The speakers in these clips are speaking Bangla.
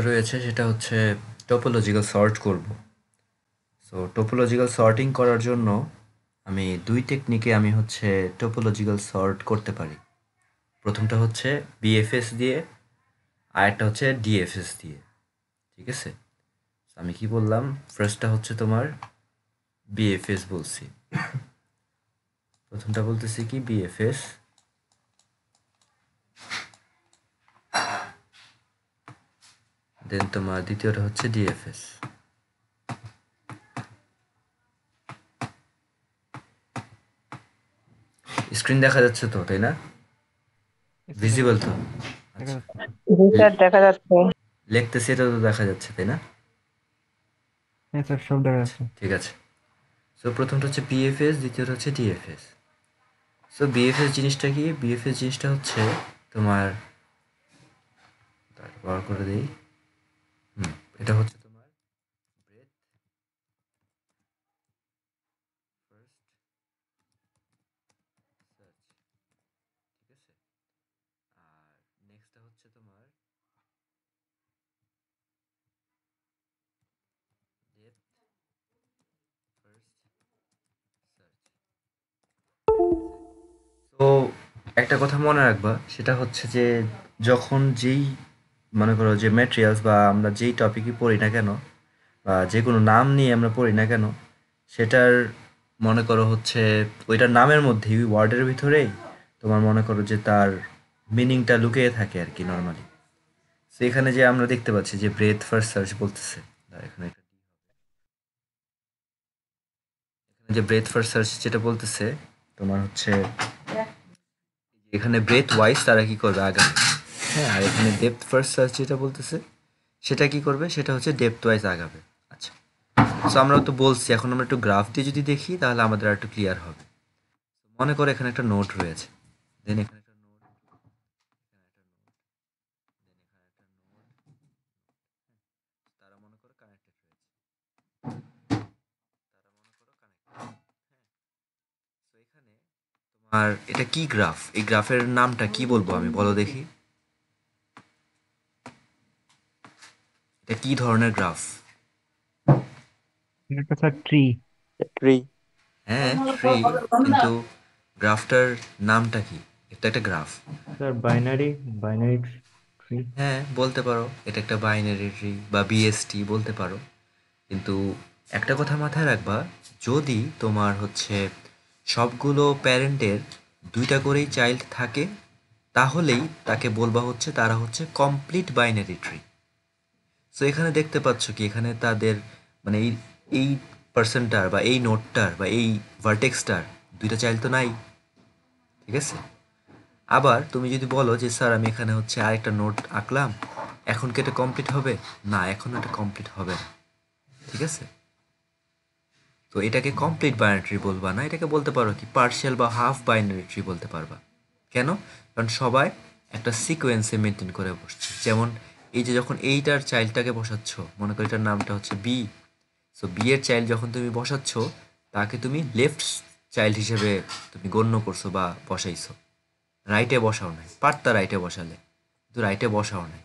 রয়েছে সেটা হচ্ছে টোপোলজিক্যাল সর্ট করব। সো টোপোলজিক্যাল সর্টিং করার জন্য আমি ২ টেকনিকে আমি হচ্ছে টোপোলজিক্যাল সর্ট করতে পারি। প্রথমটা হচ্ছে বিএফএস দিয়ে, আরেকটা হচ্ছে ডিএফএস দিয়ে। ঠিক আছে? আমি কি বললাম? ফার্স্টটা হচ্ছে তোমার বিএফএস বলছি। প্রথমটা বলতেছি কি বিএফএস, দেন তোমার দ্বিতীয়টা হচ্ছে ডিএফএস। স্ক্রিন দেখা যাচ্ছে তো, তাই না? আচ্ছা, দেখা ভিজিবল যাচ্ছে। তো? দেখা আচ্ছা। যাচ্ছে। জি স্যার, দেখা যাচ্ছে। লিখতেছি এটা তো দেখা যাচ্ছে, তাই না? হ্যাঁ স্যার, সব দেখা আচ্ছা, যাচ্ছে। ঠিক আছে। সো প্রথমটা হচ্ছে বিএফএস, দ্বিতীয়টা হচ্ছে ডিএফএস। সো বিএফএস জিনিসটা কি? বিএফএস জিনিসটা হচ্ছে তোমার, বার করে দেই। হুম, এটা হচ্ছে তোমার ব্রেথ ফার্স্ট সার্চ। ঠিক আছে? আর নেক্সটটা হচ্ছে তোমার ডেপথ ফার্স্ট সার্চ। ঠিক আছে? তো একটা কথা মনে রাখবা, সেটা হচ্ছে যে যখন যেই মনে করো যে ম্যাটেরিয়ালস বা আমরা যেই টপিকই পড়ি না কেন, বা যে কোনো নাম নিয়ে আমরা পড়ি না কেন, সেটার মনে করো হচ্ছে ওইটার নামের মধ্যেই ওয়ার্ডের ভিতরেই তোমার মনে করো যে তার মিনিংটা লুকিয়ে থাকে আর কি নর্মালি। তো এখানে যে আমরা দেখতে পাচ্ছি যে ব্রেথ ফার্স্ট সার্চ বলতেছে, এখানে এখানে যে ব্রেথ ফার্স্ট সার্চ যেটা বলতেছে তোমার হচ্ছে এখানে ব্রেথ ওয়াইজ তারা কি করবে আগাবে। হ্যাঁ, আর এখানে ডেপথ ফার্স্ট সার্চ যেটা বলতেছে সেটা কি করবে, সেটা হচ্ছে ডেপথ ওয়াইজ আগাবে। আচ্ছা, সো আমরা তো বলছি, এখন আমরা একটু গ্রাফ দিয়ে যদি দেখি তাহলে আমাদের আর একটু ক্লিয়ার হবে। মনে করো এখানে একটা নোট রয়েছে, দেন এখানে একটা নোট, এখানে একটা নোট, দেন এখানে একটা নোট, তারা মনে করো কানেক্টেড রয়েছে, তারা মনে করো কানেক্টেড। হ্যাঁ, তো এখানে তোমার এটা কি গ্রাফ, এই গ্রাফের নামটা কি বলবো আমি, বলো দেখি। এটা কি ধরনের গ্রাফ? এটা একটা স্যার ট্রি। ট্রি। হ্যাঁ, ট্রি। কিন্তু গ্রাফটার নামটা কি? এটা একটা graph. Sir binary, binary tree. হ্যাঁ, বলতে পারো এটা একটা বাইনারি ট্রি বা বিএসটি বলতে পারো। কিন্তু একটা কথা মাথায় রাখবা, যদি তোমার হচ্ছে সবগুলো প্যারেন্টের ২টা করেই চাইল্ড থাকে, তাহলেই তাকে বলবা হচ্ছে তারা হচ্ছে কমপ্লিট বাইনারি ট্রি। সো এখানে দেখতে পাচ্ছ কি এখানে তাদের মানে এই পার্সনটার বা এই নোটটার বা এই ভার্টেক্সটার ২টা চাইল্ড তো নাই। ঠিক আছে? আবার তুমি যদি বলো যে স্যার আমি এখানে হচ্ছে আরেকটা নোট আঁকলাম, এখন কি এটা কমপ্লিট হবে? না, এখন এটা কমপ্লিট হবে না। ঠিক আছে? তো এটাকে কমপ্লিট বাইনারি ট্রি বলবা না, এটাকে বলতে পারো কি পার্শিয়াল বা হাফ বাইনারি ট্রি বলতে পারবা। কেন? কারণ সবাই একটা সিকোয়েন্সে মেনটেন করে বসছে। যেমন এই যে যখন এইটার চাইল্ডটাকে বসাচ্ছ, মনে করো এটার নামটা হচ্ছে বি। সো বি এর চাইল্ড যখন তুমি বসাচ্ছ, তাকে তুমি লেফট চাইল্ড হিসেবে তুমি গণ্য করছো বা বসাইছো। রাইটে বসাও নাই, পারতা রাইটে বসালে, কিন্তু রাইটে বসাও নাই।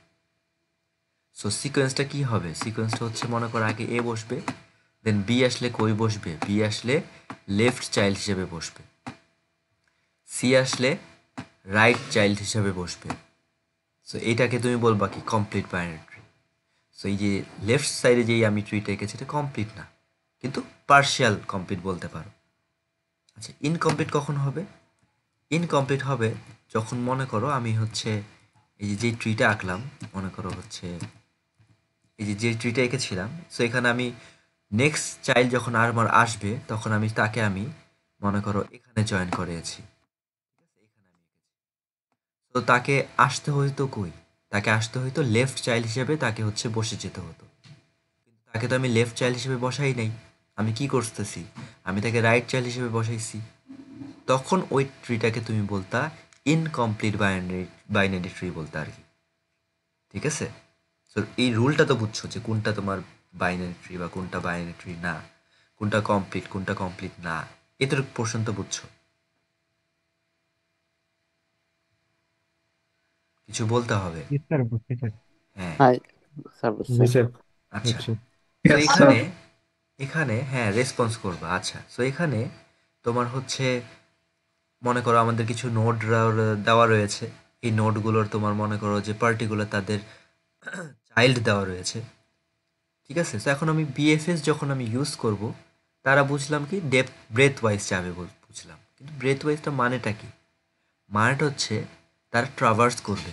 সো সিকোয়েন্সটা কি হবে? সিকোয়েন্সটা হচ্ছে মনে করো আগে এ বসবে, দেন বি আসলে কই বসবে? বি আসলে লেফট চাইল্ড হিসেবে বসবে, সি আসলে রাইট চাইল্ড হিসেবে বসবে। সো এইটাকে তুমি বলবা কি কমপ্লিট বাইনারি ট্রি। সো এই যে লেফট সাইডে যেই আমি ট্রিটা এঁকেছি এটা কমপ্লিট না, কিন্তু পার্শিয়াল কমপ্লিট বলতে পারো। আচ্ছা, ইনকমপ্লিট কখন হবে? ইনকমপ্লিট হবে যখন মনে করো আমি হচ্ছে এই যে যেই ট্রিটা আঁকলাম, মনে করো হচ্ছে এই যে ট্রিটা এঁকেছিলাম, সো এখানে আমি নেক্সট চাইল্ড যখন আর আমার আসবে তখন আমি তাকে আমি মনে করো এখানে জয়েন করিয়েছি। ঠিক আছে, এখানে আমি এঁকেছি। তো তাকে আসতে হইতো কই? তাকে আসতে হইতো লেফট চাইল্ড হিসেবে, তাকে হচ্ছে বসে যেতে হতো। কিন্তু তাকে তো আমি লেফট চাইল্ড হিসেবে বসাই নাই। আমি কি করতেছি? আমি তাকে রাইট চাইল্ড হিসেবে বসাইছি। তখন ওই ট্রিটাকে তুমি বলতা ইনকমপ্লিট বাইনারি বাইনারি ট্রি বলতে আর কি। ঠিক আছে? তো এই রুলটা তো বুঝছো যে কোনটা তোমার বাইনারি ট্রি বা কোনটা বাইনারি ট্রি না, কোনটা কমপ্লিট কোনটা কমপ্লিট না, এতটুকু পোর্শন তো বুঝছো। কিছু বলতে হবে। জি স্যার, বুঝতে পারছি। হ্যাঁ। হ্যাঁ, স্যার জি বুঝছেন? স্যার আচ্ছা, বুঝছি তো Yes, sir. এখানে এখানে হ্যাঁ রেসপন্স করবা। আচ্ছা, সো এখানে তোমার হচ্ছে মনে করো আমাদের কিছু নোড দেওয়া রয়েছে। এই নোডগুলোর তোমার মনে করো যে পার্টিকুলার তাদের চাইল্ড দেওয়া রয়েছে। ঠিক আছে, তো এখন আমি বিএফএস যখন আমি ইউজ করব, তারা বুঝলাম কি ডেপথ ব্রেথ ওয়াইজ যাবে বুঝলাম, কিন্তু ব্রেথ ওয়াইজটা মানেটা কি? মানেটা হচ্ছে তারা ট্রাভার্স করবে,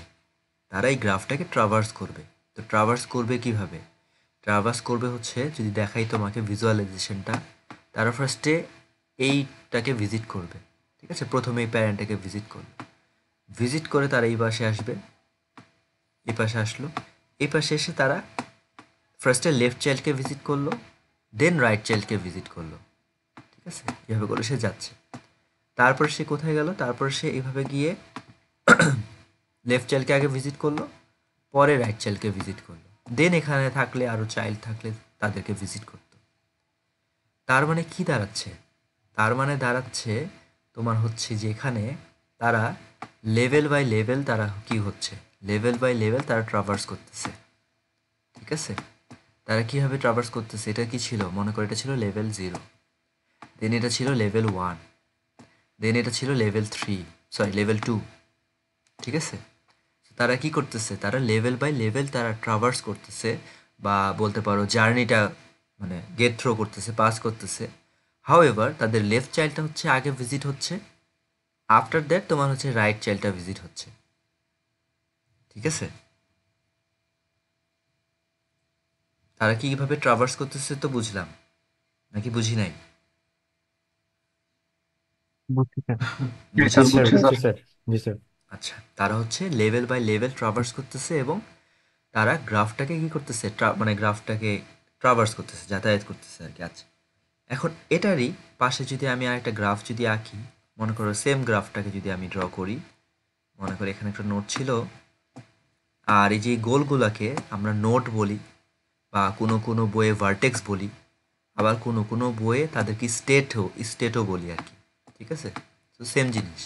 তারা এই গ্রাফটাকে ট্রাভার্স করবে। তো ট্রাভার্স করবে কিভাবে? ট্রাভার্স করবে হচ্ছে, যদি দেখাই তোমাকে ভিজুয়ালাইজেশনটা, তারা ফার্স্টে এইটাকে ভিজিট করবে। ঠিক আছে, প্রথমে এই প্যারেন্টটাকে ভিজিট করবে, ভিজিট করে তারা এই পাশে আসবে, এই পাশে আসলো, এই পাশে এসে তারা ফার্স্টে লেফট চাইল্ডকে ভিজিট করলো, দেন রাইট চাইল্ডকে ভিজিট করলো। ঠিক আছে, এভাবে করে সে যাচ্ছে। তারপর সে কোথায় গেল? তারপর সে এভাবে গিয়ে লেফট চাইল্ডকে আগে ভিজিট করলো, পরে রাইট চাইল্ডকে ভিজিট করলো, দেন এখানে থাকলে আরও চাইল্ড থাকলে তাদেরকে ভিজিট করতো। তার মানে কি দাঁড়াচ্ছে? তার মানে দাঁড়াচ্ছে তোমার হচ্ছে যে এখানে তারা লেভেল বাই লেভেল তারা কি হচ্ছে, লেভেল বাই লেভেল তারা ট্রাভার্স করতেছে। ঠিক আছে, তারা কীভাবে ট্রাভার্স করতেছে? এটা কি ছিল? মনে করো এটা ছিল লেভেল 0, দেন এটা ছিল লেভেল 1, দেন এটা ছিল লেভেল 3, সরি লেভেল 2। ঠিক আছে, তারা কি করতেছে? তারা লেভেল বাই লেভেল তারা ট্রাভার্স করতেছে, বা বলতে পারো জার্নিটা মানে গেট থ্রো করতেছে, পাস করতেছে। হাউএভার তাদের লেফট চাইল্ডটা হচ্ছে আগে ভিজিট হচ্ছে, আফটার দ্যাট তোমার হচ্ছে রাইট চাইল্ডটা ভিজিট হচ্ছে। ঠিক আছে, তারা কীভাবে ট্রাভার্স করতেছে তো বুঝলাম, নাকি বুঝি নাই? বুঝছি স্যার জি জি স্যার, বুঝেছি? স্যার বুঝছি স্যার। বুঝছি স্যার জি স্যার আচ্ছা, তারা হচ্ছে লেভেল বাই লেভেল ট্রাভার্স করতেছে, এবং তারা গ্রাফটাকে কি করতেছে, মানে গ্রাফটাকে ট্রাভার্স করতেছে, যাতায়াত করতেছে আর কি। আচ্ছা, এখন এটারই পাশে যদি আমি আরেকটা গ্রাফ যদি আঁকি, মনে করো সেম গ্রাফটাকে যদি আমি ড্র করি, মনে করো এখানে একটা নোট ছিল, আর এই যে গোলগুলাকে আমরা নোট বলি, বা কোনো কোনো বইয়ে ভার্টেক্স বলি, আবার কোনো কোনো বইয়ে তাদেরকে স্টেটও বলি আর কি। ঠিক আছে, তো সেম জিনিস।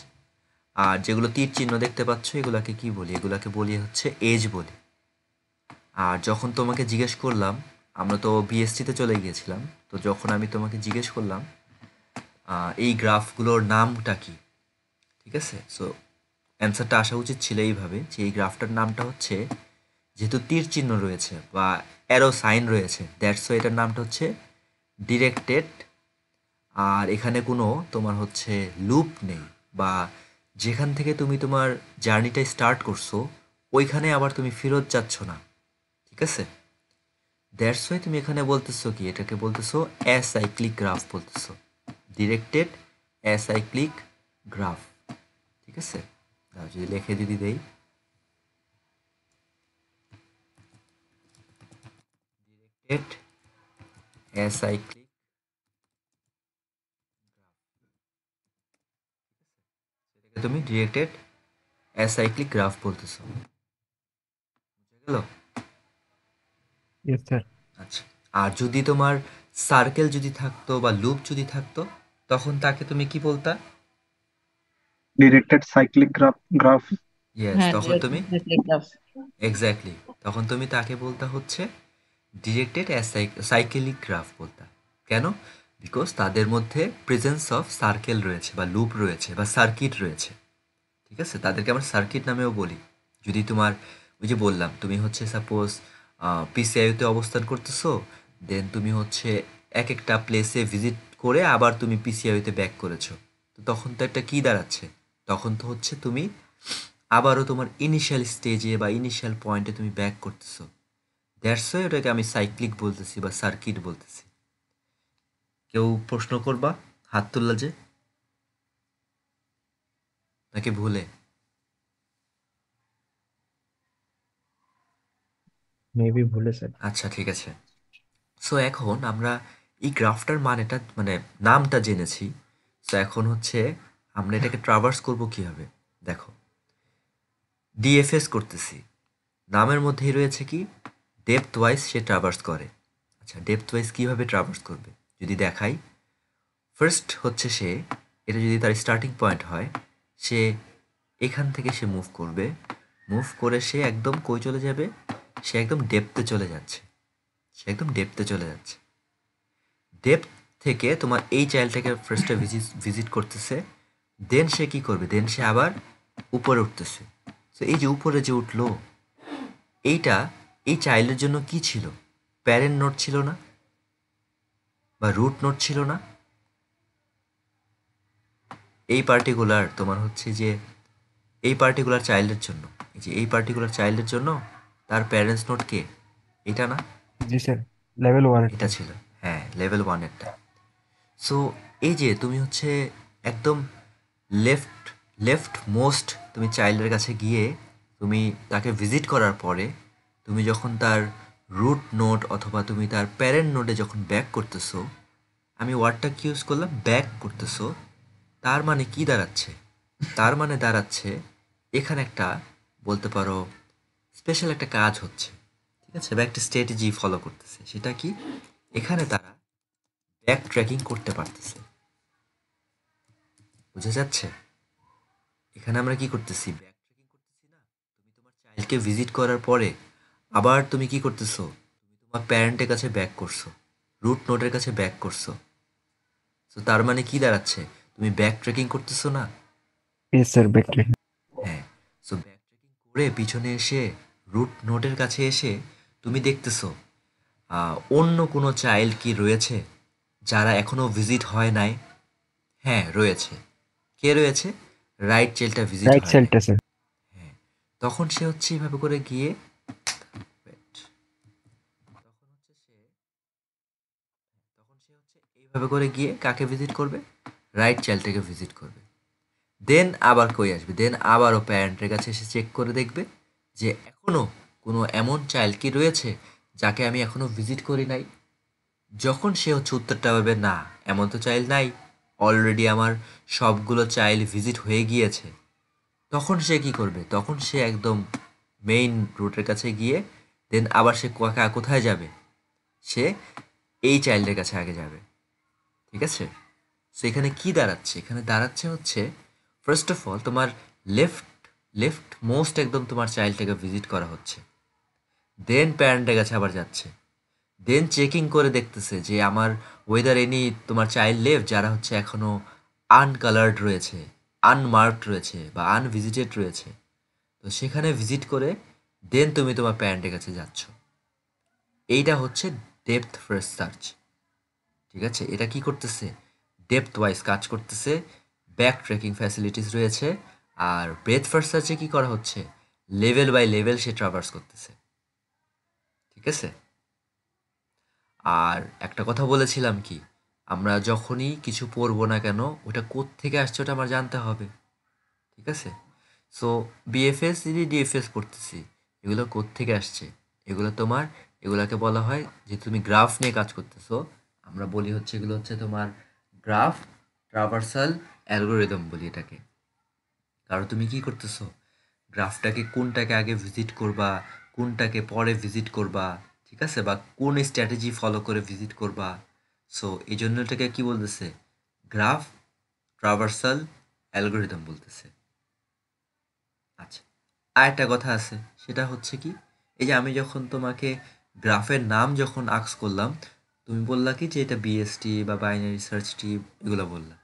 আর যেগুলো তীর চিহ্ন দেখতে পাচ্ছ এগুলাকে কি বলি? এগুলাকে বলি হচ্ছে এজ বলি। আর যখন তোমাকে জিজ্ঞেস করলাম, আমরা তো বিএসটিতে চলে গিয়েছিলাম, তো যখন আমি তোমাকে জিজ্ঞেস করলাম এই গ্রাফগুলোর নামটা কি, ঠিক আছে, সো অ্যান্সারটা আসা উচিত ছিল এইভাবে যে এই গ্রাফটার নামটা হচ্ছে, যেহেতু তীর চিহ্ন রয়েছে বা অ্যারো সাইন রয়েছে, দ্যাটস ওয়াই এটার নামটা হচ্ছে ডিরেক্টেড। আর এখানে কোনো তোমার হচ্ছে লুপ নেই, বা যেখান থেকে তুমি তোমার জার্নিটা স্টার্ট করছো ওইখানে আবার তুমি ফেরত যাচ্ছ না। ঠিক আছে, দ্যাটস ওয়াই তুমি এখানে বলতেছো কি, এটাকে বলতেছো অ্যাসাইক্লিক গ্রাফ বলতেছো, ডিরেক্টেড অ্যাসাইক্লিক গ্রাফ। ঠিক আছে, দাও যদি লিখে দিদি দেই, ডিরেক্টেড অ্যাসাইক্লিক, এটাকে তুমি ডিরেক্টেড অ্যাসাইক্লিক গ্রাফ বলতেছো। বুঝে গেল? ইয়েস স্যার আচ্ছা, আর যদি তোমার সার্কেল যদি থাকতো বা লুপ যদি থাকতো, তখন তাকে তুমি কি বলতা? Directed cyclic graph. ইয়েস, হ্যাঁ তখন ডিরেক্ট তুমি সাইক্লিক গ্রাফ। এক্স্যাক্টলি, তখন তুমি তাকে বলতা হচ্ছে ডিরেক্টেড সাইকেলিক গ্রাফ বলতা। কেন? বিকজ তাদের মধ্যে প্রেজেন্স অফ সার্কেল রয়েছে বা লুপ রয়েছে বা সার্কিট রয়েছে। ঠিক আছে, তাদেরকে আমরা সার্কিট নামেও বলি। যদি তোমার ওই যে বললাম তুমি হচ্ছে সাপোজ পিসিআইতে অবস্থান করতেছো, দেন তুমি হচ্ছে এক একটা প্লেসে ভিজিট করে আবার তুমি পিসিআইতে ব্যাক করেছো, তো তখন তো একটা কী দাঁড়াচ্ছে? তখন তো হচ্ছে তুমি আবারও তোমার ইনিশিয়াল স্টেজে বা ইনিশিয়াল পয়েন্টে তুমি ব্যাক করতেছো। দ্যাটস ওয়াই ওটাকে আমি সাইক্লিক বলতেছি বা সার্কিট বলতেছি। কেউ প্রশ্ন করবা? হাত তুললা যে, নাকি ভুলে? মেবি ভুলে স্যার আচ্ছা ঠিক আছে, সো এখন আমরা এই গ্রাফটার মানেটা মানে নামটা জেনেছি। সো এখন হচ্ছে আমরা এটাকে ট্রাভার্স করব কিভাবে? দেখো, ডিএফএস করতেছি, নামের মধ্যেই রয়েছে কি ডেপথ ওয়াইজ সে ট্রাভার্স করে। আচ্ছা, ডেপথ ওয়াইজ কীভাবে ট্রাভার্স করবে যদি দেখাই, ফার্স্ট হচ্ছে সে, এটা যদি তার স্টার্টিং পয়েন্ট হয়, সে এখান থেকে সে মুভ করবে, মুভ করে সে একদম কই চলে যাবে? সে একদম ডেপথে চলে যাচ্ছে, সে একদম ডেপথে চলে যাচ্ছে। ডেপথ থেকে তোমার এই চাইল্ডটাকে ফার্স্টে ভিজিট করতেছে, দেন সে কি করবে, দেন সে আবার উপরে উঠতেছে। তো এই যে উপরে যে উঠলো, এইটা এই চাইল্ডের জন্য কি ছিল? প্যারেন্ট নোট ছিল না, বা রুট নোট ছিল না। এই পার্টিকুলার তোমার হচ্ছে যে এই পার্টিকুলার চাইল্ডের জন্য, এই যে এই পার্টিকুলার চাইল্ডের জন্য তার প্যারেন্টস নোট কে? এটা না, জি স্যার, লেভেল 1 এটা এরটা। ছিল, হ্যাঁ, লেভেল ওয়ানেরটা। সো এই যে তুমি হচ্ছে একদম লেফট লেফট মোস্ট তুমি চাইল্ডের কাছে গিয়ে তুমি তাকে ভিজিট করার পরে তুমি যখন তার রুট নোট অথবা তুমি তার প্যারেন্ট নোটে যখন ব্যাক করতেছো, আমি ওয়ার্ডটা কি ইউজ করলাম, ব্যাক করতেছো, তার মানে কি দাঁড়াচ্ছে? তার মানে দাঁড়াচ্ছে এখানে একটা, বলতে পারো, স্পেশাল একটা কাজ হচ্ছে, ঠিক আছে, বা একটা স্ট্র্যাটেজি ফলো করতেছে। সেটা কি? এখানে তারা ব্যাক ট্র্যাকিং করতে পারতেছে। বুঝা যাচ্ছে? এখানে আমরা কি করতেছি, ব্যাক ট্র্যাকিং করতেছি না। তুমি তোমার চাইল্ডকে ভিজিট করার পরে আবার তুমি কি করতেছো, তুমি তোমার প্যারেন্টের কাছে ব্যাক করছো, রুট নোটের কাছে ব্যাক করছো। তো তার মানে কি দাঁড়াচ্ছে, তুমি ব্যাক ট্র্যাকিং করতেছো না। Yes sir, backtrack. হ্যাঁ। সো ব্যাক ট্র্যাকিং করে পিছনে এসে রুট নোটের কাছে এসে তুমি দেখতেছো অন্য কোনো চাইল্ড কি রয়েছে যারা এখনো ভিজিট হয় নাই। হ্যাঁ, রয়েছে। কে রয়েছে? রাইট চাইল্ডটা ভিজিট রাইট হয় নাই। সাইডটা স্যার। হ্যাঁ, তখন সে হচ্ছে এইভাবে করে গিয়ে wait, তখন হচ্ছে সে তখন সে হচ্ছে এইভাবে করে গিয়ে কাকে ভিজিট করবে? রাইট চাইল্ডটাকে ভিজিট করবে। দেন আবার কই আসবে, দেন আবারও প্যারেন্টের কাছে এসে চেক করে দেখবে যে এখনো কোনো এমন চাইল্ড কি রয়েছে যাকে আমি এখনো ভিজিট করি নাই। যখন সে হচ্ছে উত্তরটা পাবে, না, এমন তো চাইল্ড নাই, অলরেডি আমার সবগুলো চাইল্ড ভিজিট হয়ে গিয়েছে, তখন সে কি করবে, তখন সে একদম মেইন রুটের কাছে গিয়ে দেন আবার সে কোথায় যাবে, সে এই চাইল্ডের কাছে আগে যাবে। ঠিক আছে? সো এখানে কি দাঁড়াচ্ছে, এখানে দাঁড়াচ্ছে হচ্ছে ফার্স্ট অফ অল তোমার লেফট লেফট মোস্ট একদম তোমার চাইল্ডটাকে ভিজিট করা হচ্ছে, দেন প্যারেন্টের কাছে আবার যাচ্ছে, দেন চেকিং করে দেখতেছে যে আমার ওয়েদার এনি তোমার চাইল্ড লেফট যারা হচ্ছে এখনো আনকালার্ড রয়েছে, আনমার্কড রয়েছে বা আনভিজিটেড রয়েছে। তো সেখানে ভিজিট করে দেন তুমি তোমার প্যারেন্টের কাছে যাচ্ছ। এইটা হচ্ছে ডেপথ ফার্স্ট সার্চ। ঠিক আছে, এটা কি করতেছে, ডেপথ ওয়াইজ কাজ করতেছে, ব্যাক ট্রেকিং ফ্যাসিলিটিস রয়েছে। আর ব্রেথ ফার্স্ট সার্চে কি করা হচ্ছে, লেভেল বাই লেভেল সে ট্রাভার্স করতেছে। ঠিক আছে? আর একটা কথা বলেছিলাম কি, আমরা যখনই কিছু পড়বো না কেন ওটা থেকে আসছে ওটা আমার জানতে হবে। ঠিক আছে? সো বিএফএস যদি ডিএফএস পড়তেছি, এগুলো থেকে আসছে, এগুলো তোমার, এগুলাকে বলা হয় যে তুমি গ্রাফ নিয়ে কাজ করতেছো, আমরা বলি হচ্ছে এগুলো হচ্ছে তোমার গ্রাফ ট্রাভার্সাল অ্যালগোরিদম বলি এটাকে। কারণ তুমি কি করতেছো, গ্রাফটাকে কোনটাকে আগে ভিজিট করবা, কোনটাকে পরে ভিজিট করবা, ঠিক আছে, বা কোন স্ট্র্যাটেজি ফলো করে ভিজিট করবা। সো এই জন্য এটাকে কি বলতেছে, গ্রাফ ট্রাভার্সাল অ্যালগোরিদম বলতেছে। আচ্ছা, আর একটা কথা আছে, সেটা হচ্ছে কি, এই যে আমি যখন তোমাকে গ্রাফের নাম যখন আক্স করলাম, তুমি বললা কি যে এটা বিএসটি বা বাইনারি সার্চ ট্রি, এগুলো বললা।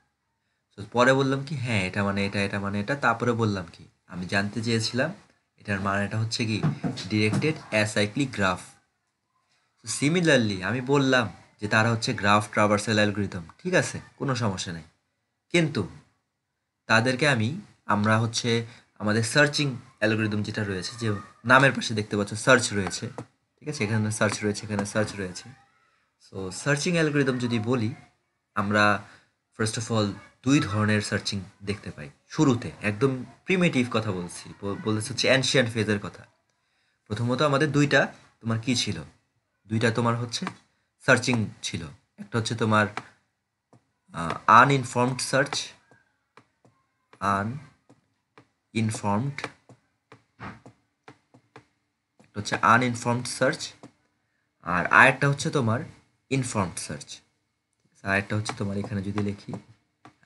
তো পরে বললাম কি, হ্যাঁ, এটা মানে এটা, এটা মানে এটা, তারপরে বললাম কি, আমি জানতে চেয়েছিলাম এটার মানেটা হচ্ছে কি ডিরেক্টেড অ্যাসাইক্লিক গ্রাফ। সিমিলারলি আমি বললাম যে তারা হচ্ছে গ্রাফ ট্রাভার্সাল অ্যালগোরিদম, ঠিক আছে, কোনো সমস্যা নেই। কিন্তু তাদেরকে আমরা হচ্ছে আমাদের সার্চিং অ্যালগোরিদম যেটা রয়েছে, যে নামের পাশে দেখতে পাচ্ছ সার্চ রয়েছে, ঠিক আছে, এখানে সার্চ রয়েছে, এখানে সার্চ রয়েছে। সো সার্চিং অ্যালগোরিদম যদি বলি, আমরা ফার্স্ট অফ অল দুই ধরনের সার্চিং দেখতে পাই শুরুতে, একদম প্রিমিটিভ কথা বলছি, বলতেছি হচ্ছে অ্যানশিয়ান্ট ফেজের কথা। প্রথমত আমাদের দুইটা তোমার কি ছিল, দুইটা তোমার হচ্ছে সার্চিং ছিল। একটা হচ্ছে তোমার আনইনফর্মড সার্চ, আনইনফর্মড, একটা হচ্ছে আনইনফর্মড সার্চ, আর আরেকটা হচ্ছে তোমার ইনফর্মড সার্চ। আরেকটা হচ্ছে তোমার এখানে যদি লিখি,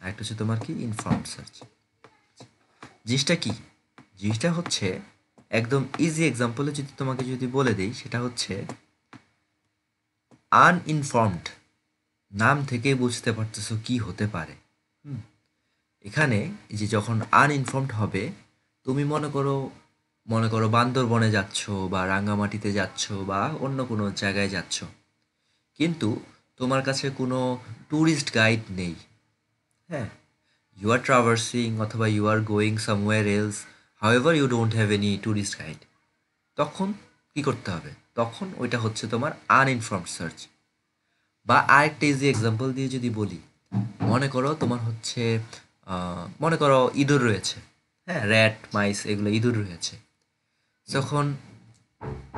আরেকটা হচ্ছে তোমার কি ইনফর্মড সার্চ। জিনিসটা কি, জিনিসটা হচ্ছে একদম ইজি এক্সাম্পলে যদি তোমাকে যদি বলে দিই, সেটা হচ্ছে আনইনফর্মড। নাম থেকেই বুঝতে পারতেছো কি হতে পারে। হুম, এখানে এই যে যখন আনইনফর্মড হবে, তুমি মনে করো বান্দরবনে যাচ্ছ বা রাঙ্গামাটিতে যাচ্ছ বা অন্য কোনো জায়গায় যাচ্ছ, কিন্তু তোমার কাছে কোনো ট্যুরিস্ট গাইড নেই। হ্যাঁ, ইউ আর ট্রাভার্সিং অথবা you are going somewhere else, however you don't have any tourist guide. তখন কি করতে হবে? তখন ওইটা হচ্ছে তোমার আনইনফর্মড সার্চ। বা আরেকটা ইজি এক্সাম্পল দিয়ে যদি বলি, মনে করো তোমার হচ্ছে মনে করো ইঁদুর রয়েছে। হ্যাঁ, র্যাট মাইস এগুলো ইঁদুর রয়েছে। যখন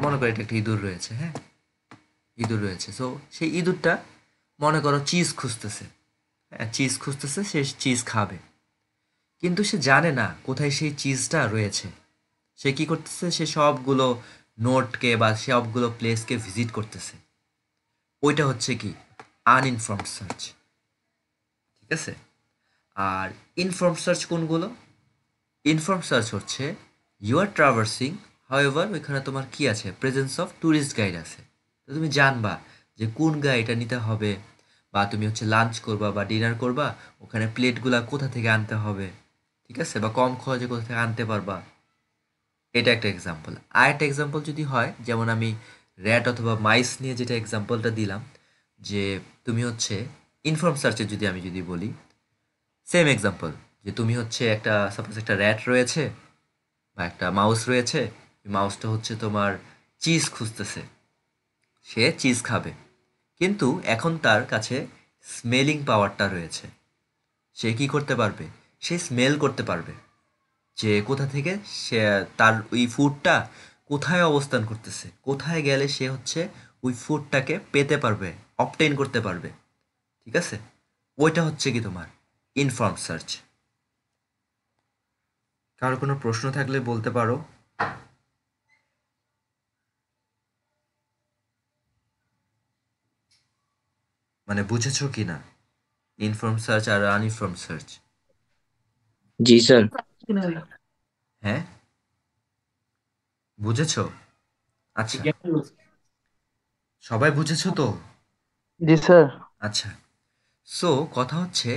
মনে করো এটা একটা ইঁদুর রয়েছে, হ্যাঁ, ইঁদুর রয়েছে, সো সেই ইঁদুরটা মনে করো চিজ খুঁজতেছে। হ্যাঁ, চিজ খুঁজতেছে, সে চিজ খাবে, কিন্তু সে জানে না কোথায় সেই চিজটা রয়েছে। সে কি করতেছে? সে সবগুলো নোটকে বা সবগুলো প্লেসকে ভিজিট করতেছে। ওইটা হচ্ছে কি আনইনফর্মড সার্চ। ঠিক আছে? আর ইনফর্মড সার্চ কোনগুলো? ইনফর্মড সার্চ হচ্ছে ইউ আর ট্রাভার্সিং, হাউএভার ওইখানে তোমার কি আছে? প্রেজেন্স অফ ট্যুরিস্ট গাইড আছে। তো তুমি জানবা যে কোন গাড়িটা নিতে হবে, বা তুমি হচ্ছে লাঞ্চ করবা বা ডিনার করবা, ওখানে প্লেটগুলা কোথা থেকে আনতে হবে, ঠিক আছে, বা কম খরচে কোথা থেকে আনতে পারবা। এটা একটা এক্সাম্পল। আর একটা এক্সাম্পল যদি হয়, যেমন আমি র্যাট অথবা মাইস নিয়ে যেটা এক্সাম্পলটা দিলাম, যে তুমি হচ্ছে ইনফর্ম সার্চে যদি আমি যদি বলি, সেম এক্সাম্পল, যে তুমি হচ্ছে একটা সাপোজ একটা র্যাট রয়েছে বা একটা মাউস রয়েছে। মাউসটা হচ্ছে তোমার চিজ খুঁজতেছে, সে চিজ খাবে, কিন্তু এখন তার কাছে স্মেলিং পাওয়ারটা রয়েছে। সে কি করতে পারবে? সে স্মেল করতে পারবে যে কোথা থেকে সে তার ওই ফুডটা কোথায় অবস্থান করতেছে, কোথায় গেলে সে হচ্ছে ওই ফুডটাকে পেতে পারবে, অবটেইন করতে পারবে। ঠিক আছে? ওইটা হচ্ছে কি তোমার ইনফর্ম সার্চ। কারো কোনো প্রশ্ন থাকলে বলতে পারো। মানে বুঝেছো কি না ইনফর্ম সার্চ আর আনইনফর্ম সার্চ? জি স্যার। হ্যাঁ, বুঝেছো? আচ্ছা, সবাই বুঝেছো তো? জি স্যার। আচ্ছা, সো কথা হচ্ছে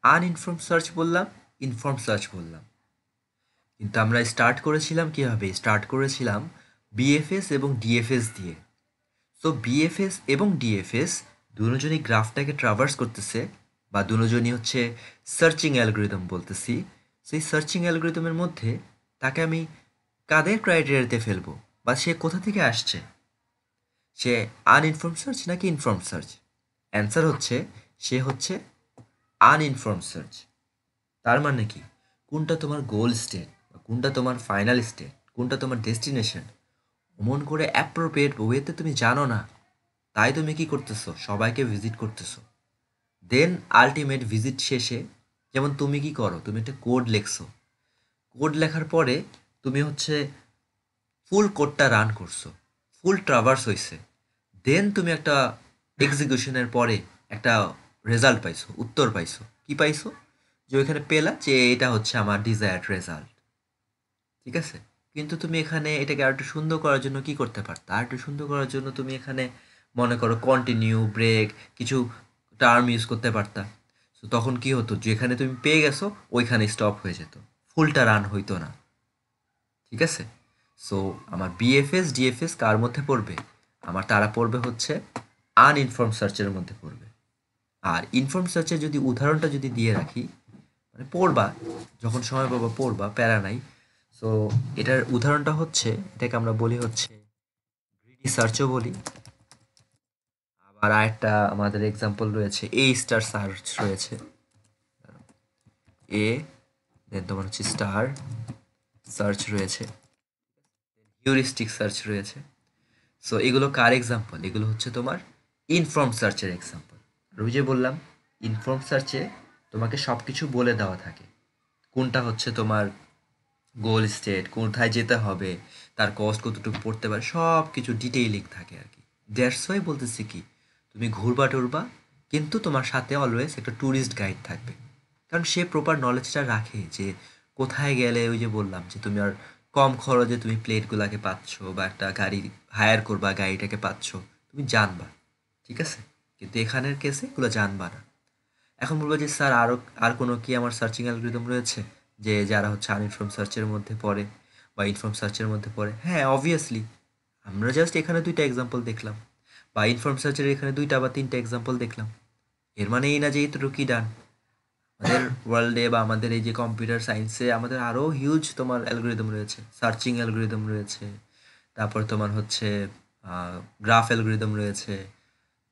আনইনফর্ম সার্চ বললাম, ইনফর্ম সার্চ বললাম, কিন্তু আমরা স্টার্ট করেছিলাম কিভাবে? স্টার্ট করেছিলাম বিএফএস এবং ডিএফএস দিয়ে। সো বিএফএস এবং ডিএফএস দুজনই গ্রাফটাকে ট্রাভার্স করতেছে, বা দুজনই হচ্ছে সার্চিং অ্যালগোরিদম বলতেছি। সেই সার্চিং অ্যালগোরিদমের মধ্যে তাকে আমি কাদের ক্রাইটেরিয়াতে ফেলবো, বা সে কোথা থেকে আসছে? সে আনইনফর্ম সার্চ নাকি ইনফর্ম সার্চ? অ্যান্সার হচ্ছে সে হচ্ছে আনইনফর্ম সার্চ। তার মানে কি? কোনটা তোমার গোল স্টেট, বা কোনটা তোমার ফাইনাল স্টেট, কোনটা তোমার ডেস্টিনেশন, অমন করে অ্যাপ্রোপ্রিয়েট ওয়েতে তুমি জানো না। তাই তুমি কি করতেছো? সবাইকে ভিজিট করতেছো। দেন আলটিমেট ভিজিট শেষে, যেমন তুমি কি করো? তুমি একটা কোড লেখছো। কোড লেখার পরে তুমি হচ্ছে ফুল কোডটা রান করছো, ফুল ট্রাভার্স হয়েছে। দেন তুমি একটা এক্সিকিউশনের পরে একটা রেজাল্ট পাইছো, উত্তর পাইছো। কি পাইছো? যে ওইখানে পেলা যে এটা হচ্ছে আমার ডিজায়ার্ড রেজাল্ট। ঠিক আছে? কিন্তু তুমি এখানে এটাকে আরেকটু সুন্দর করার জন্য কি করতে পারতা? আরেকটু সুন্দর করার জন্য তুমি এখানে মনে করো কন্টিনিউ, ব্রেক, কিছু টার্ম ইউজ করতে পারতা। তো তখন কি হতো? যেখানে তুমি পেয়ে গেছো ওইখানে স্টপ হয়ে যেত, ফুলটা রান হইতো না। ঠিক আছে? সো আমার বিএফএস ডিএফএস কার মধ্যে পড়বে? আমার তারা পড়বে হচ্ছে আনইনফর্ম সার্চের মধ্যে পড়বে। আর ইনফর্ম সার্চের যদি উদাহরণটা যদি দিয়ে রাখি, মানে পড়বা, যখন সময় পাবা পড়বা, প্যারা নাই। সো এটার উদাহরণটা হচ্ছে, এটাকে আমরা বলি হচ্ছে গ্রিডি সার্চও বলি। আবার আরেকটা আমাদের এক্সাম্পল রয়েছে এ স্টার সার্চ রয়েছে। এ, দেন তোমার হচ্ছে স্টার সার্চ রয়েছে, হিউরিস্টিক সার্চ রয়েছে। সো এগুলো কার এক্সাম্পল? এগুলো হচ্ছে তোমার ইনফর্ম সার্চের এক্সাম্পল। আর ওই যে বললাম ইনফর্ম সার্চে তোমাকে সব কিছু বলে দেওয়া থাকে, কোনটা হচ্ছে তোমার গোল স্টেট, কোথায় যেতে হবে, তার কস্ট কতটুকু পড়তে পারে, সব কিছু ডিটেইলিং থাকে আর কি। দ্যাটস ওয়াই বলতেছি কি, তুমি ঘুরবা টুরবা, কিন্তু তোমার সাথে অলওয়েজ একটা ট্যুরিস্ট গাইড থাকবে। কারণ সে প্রপার নলেজটা রাখে যে কোথায় গেলে, ওই যে বললাম যে তুমি আর কম খরচে তুমি প্লেটগুলোকে পাচ্ছ বা একটা গাড়ি হায়ার করবা, গাড়িটাকে পাচ্ছ, তুমি জানবা, ঠিক আছে? কিন্তু এখানের কেসে এগুলো জানবা না। এখন বলবো যে স্যার আর কোনো কি আমার সার্চিং অ্যালগরিদম রয়েছে যে যারা হচ্ছে আনইনফর্ম সার্চের মধ্যে পড়ে বা ইনফর্ম সার্চের মধ্যে পড়ে? হ্যাঁ, অবভিয়াসলি। আমরা জাস্ট এখানে দুইটা এক্সাম্পল দেখলাম, বা ইনফর্ম সার্চের এখানে দুইটা বা তিনটা এক্সাম্পল দেখলাম। এর মানে এই না যে এইটুকুই ডান। আমাদের ওয়ার্ল্ডে বা আমাদের এই যে কম্পিউটার সায়েন্সে আমাদের আরও হিউজ তোমার অ্যালগরিদম রয়েছে, সার্চিং অ্যালগরিদম রয়েছে, তারপর তোমার হচ্ছে গ্রাফ অ্যালগরিদম রয়েছে,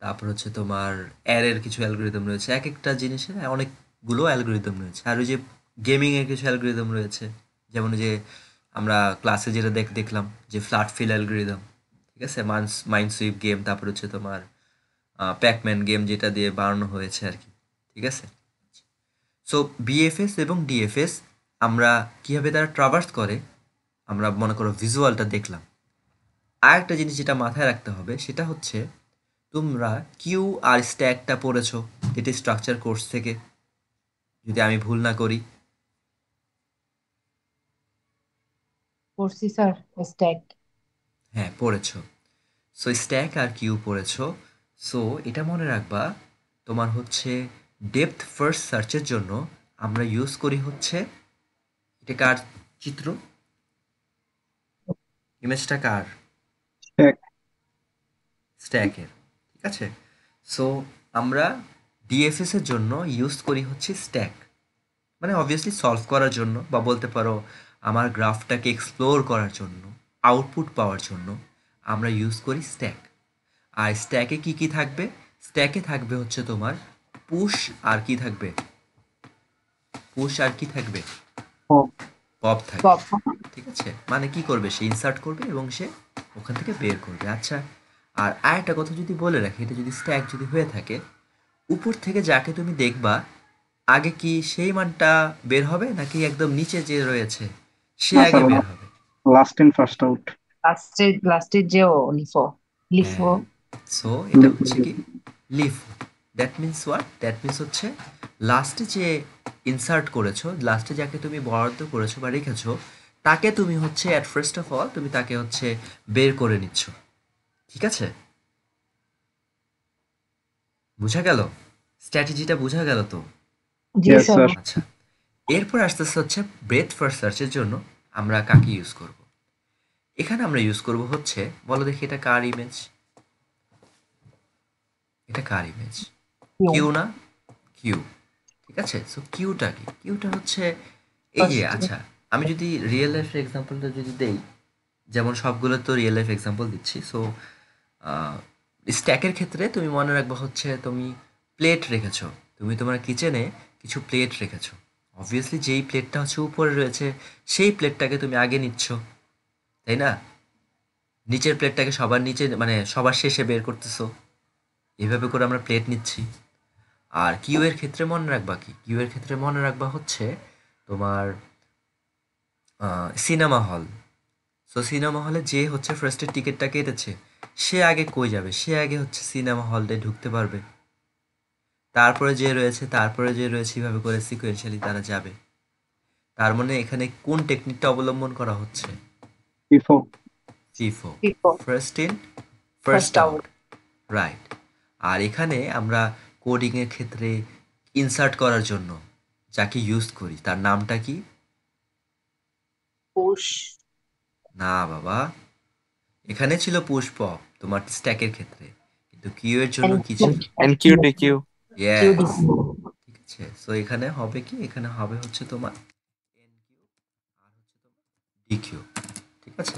তারপর হচ্ছে তোমার অ্যারের কিছু অ্যালগরিদম রয়েছে। এক একটা জিনিসের অনেকগুলো অ্যালগরিদম রয়েছে। আর ওই যে গেমিংয়ের কিছু অ্যালগরিদম রয়েছে, যেমন ওই যে আমরা ক্লাসে যেটা দেখলাম যে ফ্ল্যাট ফিল অ্যালগরিদম, ঠিক আছে, মাইনসুইপ গেম, তারপর হচ্ছে তোমার প্যাকম্যান গেম যেটা দিয়ে বানানো হয়েছে আর কি, ঠিক আছে? সো বিএফএস এবং ডিএফএস আমরা কীভাবে তারা ট্রাভার্স করে, আমরা মনে করো ভিজুয়ালটা দেখলাম। আর একটা জিনিস যেটা মাথায় রাখতে হবে সেটা হচ্ছে তোমরা কিউ আর স্ট্যাকটা পড়েছো যেটি স্ট্রাকচার কোর্স থেকে, যদি আমি ভুল না করি। পড়ছি স্যার, স্ট্যাক। হ্যাঁ, পড়েছো। সো স্ট্যাক আর কিউ পড়েছো। সো এটা মনে রাখবা, তোমার হচ্ছে ডেপথ ফার্স্ট সার্চের জন্য আমরা ইউজ করি হচ্ছে, এটা কার চিত্র, ইমেজটা কার? Stack. স্ট্যাকের, ঠিক আছে? সো আমরা ডিএফএস এর জন্য ইউজ করি হচ্ছে স্ট্যাক, মানে অবভিয়াসলি সলভ করার জন্য, বা বলতে পারো আমার গ্রাফটাকে এক্সপ্লোর করার জন্য, আউটপুট পাওয়ার জন্য আমরা ইউজ করি স্ট্যাক। আর স্ট্যাকে কি কি থাকবে? স্ট্যাকে থাকবে হচ্ছে তোমার পুশ, আর কি থাকবে? পুশ আর কি থাকবে? Pop. পপ থাকবে, পপ। ঠিক আছে? মানে কি করবে, সে ইনসার্ট করবে এবং সে ওখান থেকে বের করবে। আচ্ছা, আর আরেকটা কথা যদি বলে রাখি, এটা যদি স্ট্যাক যদি হয়ে থাকে, উপর থেকে যাকে তুমি দেখবা আগে কি সেই মানটা বের হবে, নাকি একদম নিচে যে রয়েছে সে না আগে স্যার, বের হবে? Last in first out. লাস্টের যে লিফো লিফো হ্যাঁ, সো এটা হচ্ছে কি leaf. That means what? That means হচ্ছে লাস্টে যে ইনসার্ট করেছো, লাস্টে যাকে তুমি বরাদ্দ করেছো বা রেখেছো, তাকে তুমি হচ্ছে অ্যাট ফার্স্ট অফ অল তুমি তাকে হচ্ছে বের করে নিচ্ছ, ঠিক আছে? বোঝা গেল? স্ট্র্যাটেজিটা বোঝা গেল তো? জি Yes, স্যার। sir. আচ্ছা, এরপর আসতেছে হচ্ছে ব্রেথ ফার্স্ট সার্চের জন্য আমরা কাকে ইউজ করব? এখানে আমরা ইউজ করব হচ্ছে, বলো দেখি এটা কার ইমেজ? এটা কার ইমেজ? কিউ না? কিউ, ঠিক আছে? সো কিউটা কি? কিউটা হচ্ছে এই যে, আচ্ছা আমি যদি রিয়েল লাইফের এক্সাম্পলটা যদি দেই, যেমন সবগুলো তো রিয়েল লাইফ এক্সাম্পল দিচ্ছি। সো স্ট্যাকের ক্ষেত্রে তুমি মনে রাখবা হচ্ছে তুমি প্লেট রেখেছো, তুমি তোমার কিচেনে কিছু প্লেট রেখেছো। অবভিয়াসলি যেই প্লেটটা হচ্ছে উপরে রয়েছে সেই প্লেটটাকে তুমি আগে নিচ্ছ, তাই না? নিচের প্লেটটাকে সবার নিচে, মানে সবার শেষে বের করতেছো। এইভাবে করে আমরা প্লেট নিচ্ছি। আর কিউ এর ক্ষেত্রে মনে রাখবা কি? কিউ এর ক্ষেত্রে মনে রাখবা হচ্ছে তোমার সিনেমা হল। সো সিনেমা হলে যে হচ্ছে ফার্স্টের টিকিটটা কেটেছে সে আগে কই যাবে? সে আগে হচ্ছে সিনেমা হলে ঢুকতে পারবে, তারপরে যে রয়েছে এভাবে করে সিকোয়েন্সিয়ালি তারা যাবে। তার মানে এখানে কোন টেকনিকটা অবলম্বন করা হচ্ছে? FIFO. FIFO, FIFO, first in first first out, out. Right. আর এখানে আমরা কোডিংয়ের ক্ষেত্রে ইনসার্ট করার জন্য যাকে ইউজ করি তার নামটা কি? পুশ। না বাবা, এখানে ছিল পুশ পপ তোমার স্ট্যাকের ক্ষেত্রে, কিন্তু কিউ এর জন্য কি ছিল? NQDQ. ইয়েস, ঠিক আছে। সো এখানে হবে কি? এখানে হবে হচ্ছে তোমার এনকিউ আর হচ্ছে তোমার ডিকিউ, ঠিক আছে?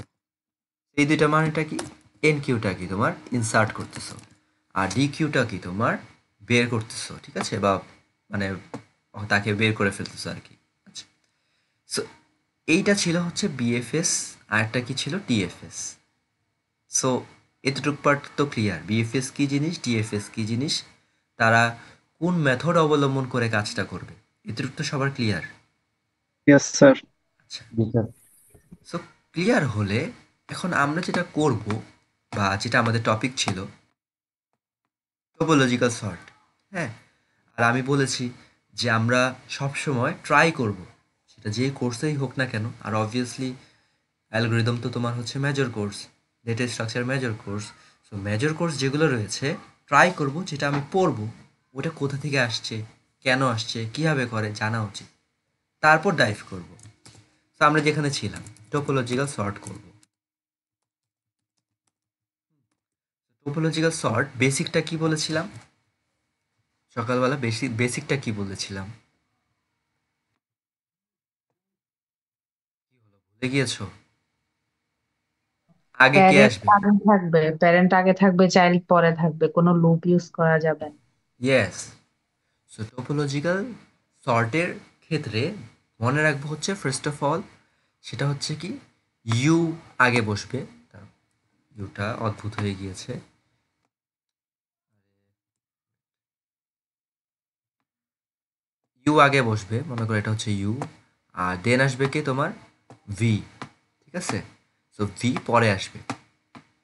এই দুইটা মানেটা কি? এনকিউটা কি তোমার ইনসার্ট করতেছো, আর ডিকিউটা কি তোমার বের করতেছো, ঠিক আছে? বা মানে তাকে বের করে ফেলতেছো আর কি। আচ্ছা, সো এইটা ছিল হচ্ছে বিএফএস, আর একটা কি ছিল? ডিএফএস। সো এতটুক পার্ট তো ক্লিয়ার, বিএফএস কি জিনিস, ডিএফএস কি জিনিস, তারা কোন মেথড অবলম্বন করে কাজটা করবে, এতটুক তো সবার ক্লিয়ার। Yes, sir. আচ্ছা, জি স্যার। সো ক্লিয়ার হলে এখন আমরা যেটা করব, বা যেটা আমাদের টপিক ছিল, টোপোলজিক্যাল সর্ট। হ্যাঁ, আর আমি বলেছি যে আমরা সব সময় ট্রাই করব, সেটা যে কোর্সেই হোক না কেন। আর অবভিয়াসলি অ্যালগরিদম তো তোমার হচ্ছে major course, data structure major course. So major course যেগুলো রয়েছে ট্রাই করব যেটা আমি পড়বো ওটা কোথা থেকে আসছে, কেন আসছে, কীভাবে করে জানা উচিত, তারপর ডাইভ করব। তো আমরা যেখানে ছিলাম টোপোলজিক্যাল সর্ট করব। টোপোলজিক্যাল সর্ট বেসিকটা কি বলেছিলাম সকালবেলা, বেসিকটা কি বলেছিলাম ভুলে গিয়েছো? আগে কে প্যারেন্ট আসবে? আগে থাকবে, প্যারেন্ট আগে থাকবে, চাইল্ড পরে থাকবে, কোনো লুপ ইউজ করা যাবে না। ইয়েস। সো টোপোলজিক্যাল সর্টের ক্ষেত্রে মনে রাখবো হচ্ছে ফার্স্ট অফ অল সেটা হচ্ছে কি ইউ আগে বসবে। ইউটা অদ্ভুত হয়ে গিয়েছে। ইউ আগে বসবে, মনে করো এটা হচ্ছে ইউ, আর দেন আসবে কি তোমার ভি। ঠিক আছে, সো ভি পরে আসবে,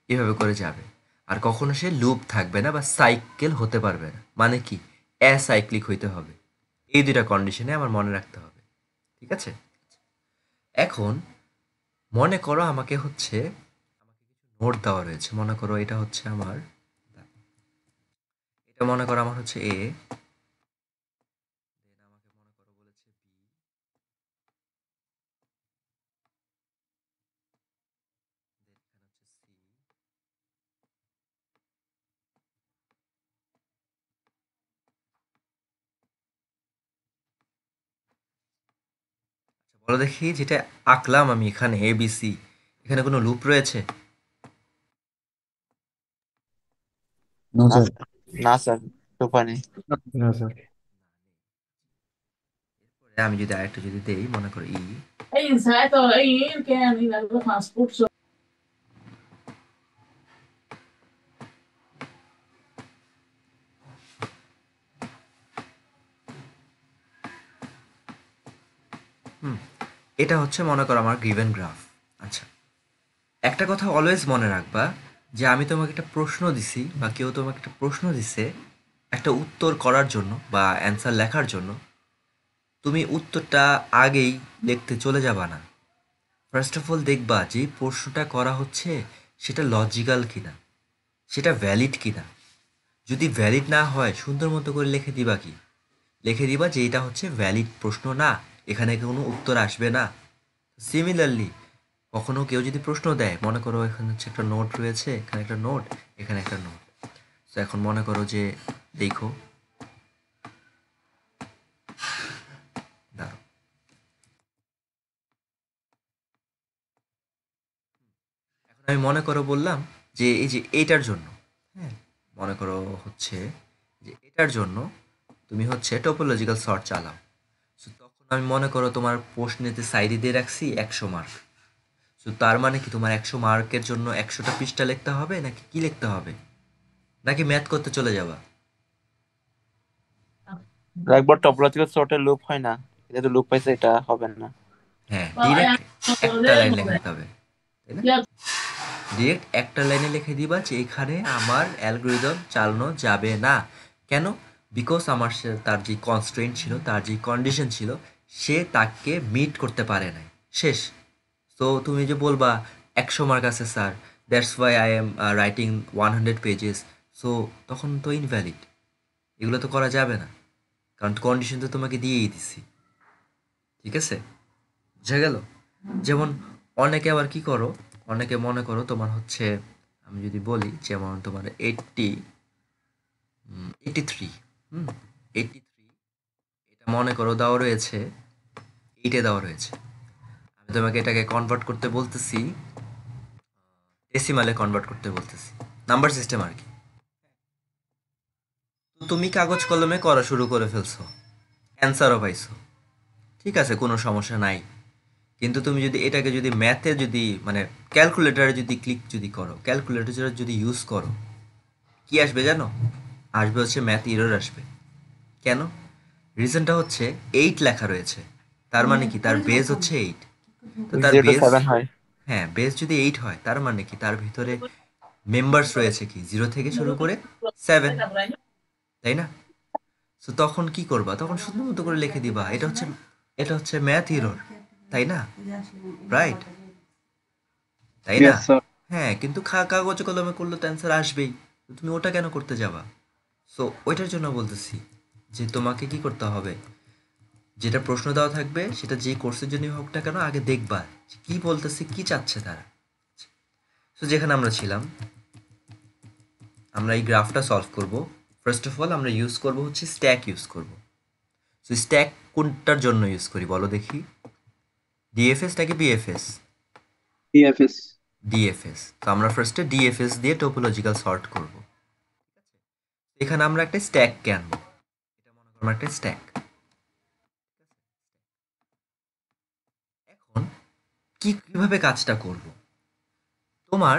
এভাবে করে যাবে। আর কখনো সে লুপ থাকবে না বা সাইকেল হতে পারবে না, মানে কি অ্যাসাইক্লিক হইতে হবে। এই দুইটা কন্ডিশনে আমার মনে রাখতে হবে। ঠিক আছে, এখন মনে করো আমাকে হচ্ছে নোট দেওয়া রয়েছে, মনে করো এটা হচ্ছে আমার, এটা মনে করো আমার হচ্ছে এ, দেন আমাকে মনে করো বলেছে বি, দেন এখানে হচ্ছে সি। বলো দেখি যেটা আঁকলাম আমি এখানে এ বি সি, এখানে কোনো লুপ রয়েছে? নো না স্যার। স্যার, না স্যার, পেপার নেই। না স্যার। এরপরে আমি যদি আরেকটা যদি দেই, মনে করো ই, হুম, এটা হচ্ছে মনে করো আমার গিভেন গ্রাফ। আচ্ছা, একটা কথা অলওয়েজ মনে রাখবা যে আমি তোমাকে একটা প্রশ্ন দিছি বা কেউ তোমাকে একটা প্রশ্ন দিছে একটা উত্তর করার জন্য বা অ্যান্সার লেখার জন্য, তুমি উত্তরটা আগেই লিখতে চলে যাবা না। ফার্স্ট অফ অল দেখবা যে প্রশ্নটা করা হচ্ছে সেটা লজিক্যাল কিনা, সেটা ভ্যালিড কিনা। যদি ভ্যালিড না হয় সুন্দর মতো করে লিখে দিবা, কি লিখে দিবা যে এটা হচ্ছে ভ্যালিড প্রশ্ন না, এখানে কোনো উত্তর আসবে না। সিমিলারলি কখনো কেউ যদি প্রশ্ন দেয়, মনে করো এখানে হচ্ছে একটা নোট রয়েছে, এখানে একটা নোট, এখানে একটা নোট। তো এখন মনে করো যে দেখো, দাঁড়াও, এখন আমি মনে করো বললাম যে এই যে এইটার জন্য, হ্যাঁ, মনে করো হচ্ছে যে এটার জন্য তুমি হচ্ছে টোপোলজিক্যাল সর্ট চালাও। সো তখন আমি মনে করো তোমার প্রশ্নেতে সাইডে দিয়ে রাখছি 100 মার্ক। সো তার মানে কি তোমার 100 মার্কের জন্য 100টা পৃষ্ঠা লিখতে হবে নাকি কি লিখতে হবে, নাকি ম্যাথ করতে চলে যাবা? একবার টপোলজিক্যাল সর্টের লুপ হয় না, এটা তো লুপ পাইছে, এটা হবে না। হ্যাঁ, ডিরেক্ট একটা লাইন লেখা দিতে হবে, তাই না? ডিরেক্ট একটা লাইনে লিখে দিবা যে এখানে আমার অ্যালগরিদম চালানো যাবে না। কেন? বিকজ আমার তার যে কনস্ট্রেন্ট ছিল, তার যে কন্ডিশন ছিল, সে তাকে মিট করতে পারে নাই, শেষ। তো তুমি যে বলবা 100 মার্ক আছে sir, that's why I am writing 100 pages, so তখন তো ইনভ্যালিড, এগুলো তো করা যাবে না, কারণ কন্ডিশন তো তোমাকে দিয়েই দিছি। ঠিক আছে, বুঝা গেল? যেমন অনেকে আবার কি করো, অনেকে মনে করো তোমার হচ্ছে, আমি যদি বলি যেমন তোমার 83, 83, এটা মনে করো দেওয়া রয়েছে, এইটে দেওয়া রয়েছে। আমি তোমাকে এটাকে কনভার্ট করতে বলতেছি, ডেসিমালে কনভার্ট করতে বলতেছি, নাম্বার সিস্টেম আর কি। তো তুমি কাগজ কলমে করা শুরু করে ফেলছো, অ্যান্সারও পাইছো, ঠিক আছে, কোনো সমস্যা নাই। কিন্তু তুমি যদি এটাকে যদি ম্যাথে যদি মানে ক্যালকুলেটারে যদি ক্লিক যদি করো, ক্যালকুলেটর যদি ইউজ করো, কি আসবে জানো? আসবে হচ্ছে ম্যাথ এরর আসবে। কেন? রিজনটা হচ্ছে 8 লেখা রয়েছে, তার মানে কি তার বেস হচ্ছে 8। তো তার 0 to বেস, 7 হয়। হ্যাঁ, বেস যদি 8 হয় তার মানে কি তার ভিতরে মেম্বার্স রয়েছে কি 0 থেকে শুরু করে 7, তাই না? তো তখন কি করবা, তখন সুন্দর মতো করে লিখে দিবা এটা হচ্ছে ম্যাথ এরর, তাই না? রাইট? তাই না? Yes, sir. হ্যাঁ, কিন্তু কাগজ কলমে করলে তো অ্যান্সার আসবেই। তো তুমি ওটা কেন করতে যাবা? সো ওইটার জন্য বলতেছি যে তোমাকে কি করতে হবে, যেটা প্রশ্ন দেওয়া থাকবে সেটা যে কোর্সের জন্যই হোক না কেন আগে দেখবা যে কি বলতেছে, কি চাচ্ছে তারা। সো যেখানে আমরা ছিলাম, আমরা এই গ্রাফটা সলভ করব। ফার্স্ট অফ অল আমরা ইউজ করব হচ্ছে স্ট্যাক ইউজ করব। সো স্ট্যাক কোনটার জন্য ইউজ করি বলো দেখি? ডিএফএস নাকি বিএফএস? DFS. ডিএফএস। তো আমরা ফার্স্টে ডিএফএস দিয়ে টোপোলজিক্যাল সর্ট করব। এখানে আমরা একটা স্ট্যাককে আনবো, এটা মনে করো একটা স্ট্যাক। এখন কিভাবে কাজটা করব? তোমার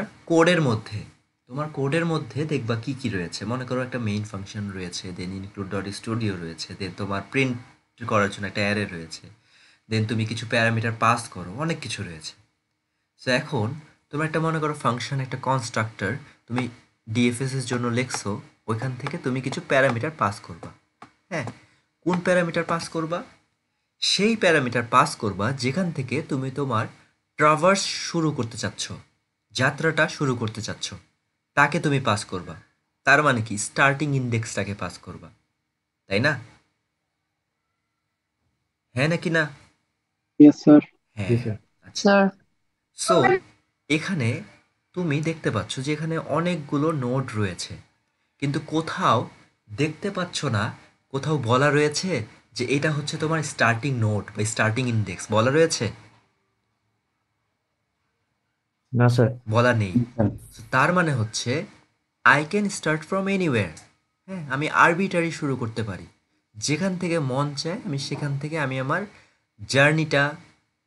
কোডের মধ্যে দেখবা কি কি রয়েছে। মনে করো একটা মেইন ফাংশন রয়েছে, দেন ইনক্লুড ডট স্টুডিও রয়েছে, দেন তোমার প্রিন্ট করার জন্য একটা অ্যারে রয়েছে, দেন তুমি কিছু প্যারামিটার পাস করো, অনেক কিছু রয়েছে। সো এখন তোমার একটা মনে করো ফাংশন, একটা কনস্ট্রাক্টর তুমি ডিএফএস এর জন্য লিখছো, ওইখান থেকে তুমি কিছু প্যারামিটার পাস করবা। হ্যাঁ, কোন প্যারামিটার পাস করবা? সেই প্যারামিটার পাস করবা যেখান থেকে তুমি তোমার ট্রাভার্স শুরু করতে চাচ্ছ, যাত্রাটা শুরু করতে চাচ্ছ, তাকে তুমি পাস করবা। তার মানে কি, স্টার্টিং ইন্ডেক্সটাকে পাস করবা, তাই না? হ্যাঁ নাকি না? Yes, sir. জি হ্যাঁ। স্যার। আচ্ছা, স্যার সো এখানে তুমি দেখতে পাচ্ছ যে এখানে অনেকগুলো নোড রয়েছে, কিন্তু কোথাও দেখতে পাচ্ছ না, কোথাও বলা রয়েছে যে এটা হচ্ছে তোমার স্টার্টিং নোড বা স্টার্টিং ইন্ডেক্স বলা রয়েছে? না স্যার। বলা নেই। স্যার, So, তার মানে হচ্ছে I can start from anywhere. হ্যাঁ, আমি আরবিটারি শুরু করতে পারি, যেখান থেকে মন চায় আমি সেখান থেকে আমি আমার জার্নিটা,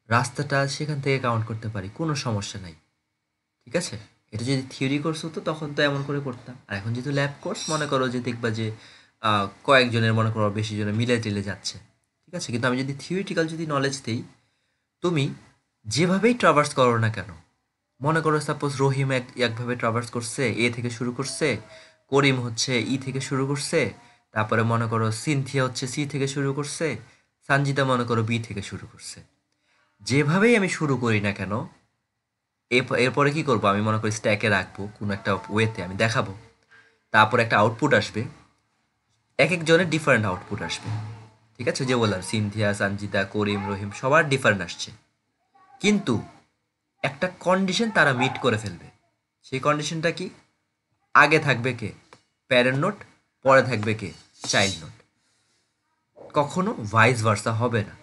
রাস্তাটা সেখান থেকে কাউন্ট করতে পারি, কোনো সমস্যা নাই। ঠিক আছে? এটা যদি থিওরি কোর্স হতো তখন তো এমন করে করতাম। আর এখন যেহেতু ল্যাব কোর্স, মনে করো যে দেখবা যে কয়েকজনের মনে করো বেশি জনের মিলে টিলে যাচ্ছে। ঠিক আছে? কিন্তু আমি যদি থিওরিটিক্যাল যদি নলেজ দিই, তুমি যেভাবেই ট্রাভার্স করো না কেন, মনে করো সাপোজ রহিম একভাবে ট্রাভার্স করছে, এ থেকে শুরু করছে, করিম হচ্ছে ই থেকে শুরু করছে, তারপরে মনে করো সিনথিয়া হচ্ছে সি থেকে শুরু করছে, সানজিদা মনে করো বি থেকে শুরু করছে। যেভাবেই আমি শুরু করি না কেন, এরপরে কি করব, আমি মনে করি স্ট্যাকে রাখবো কোনো একটা ওয়েতে, আমি দেখাবো, তারপর একটা আউটপুট আসবে, এক একজনের ডিফারেন্ট আউটপুট আসবে। ঠিক আছে? যে বললাম সিনথিয়া, সঞ্জিতা, করিম, রহিম সবার ডিফারেন্ট আসছে, কিন্তু একটা কন্ডিশন তারা মিট করে ফেলবে। সেই কন্ডিশনটা কি? আগে থাকবে কে? প্যারেন্ট নোট, পরে থাকবে কে? Child node. কখনো ভাইস ভার্সা হবে না।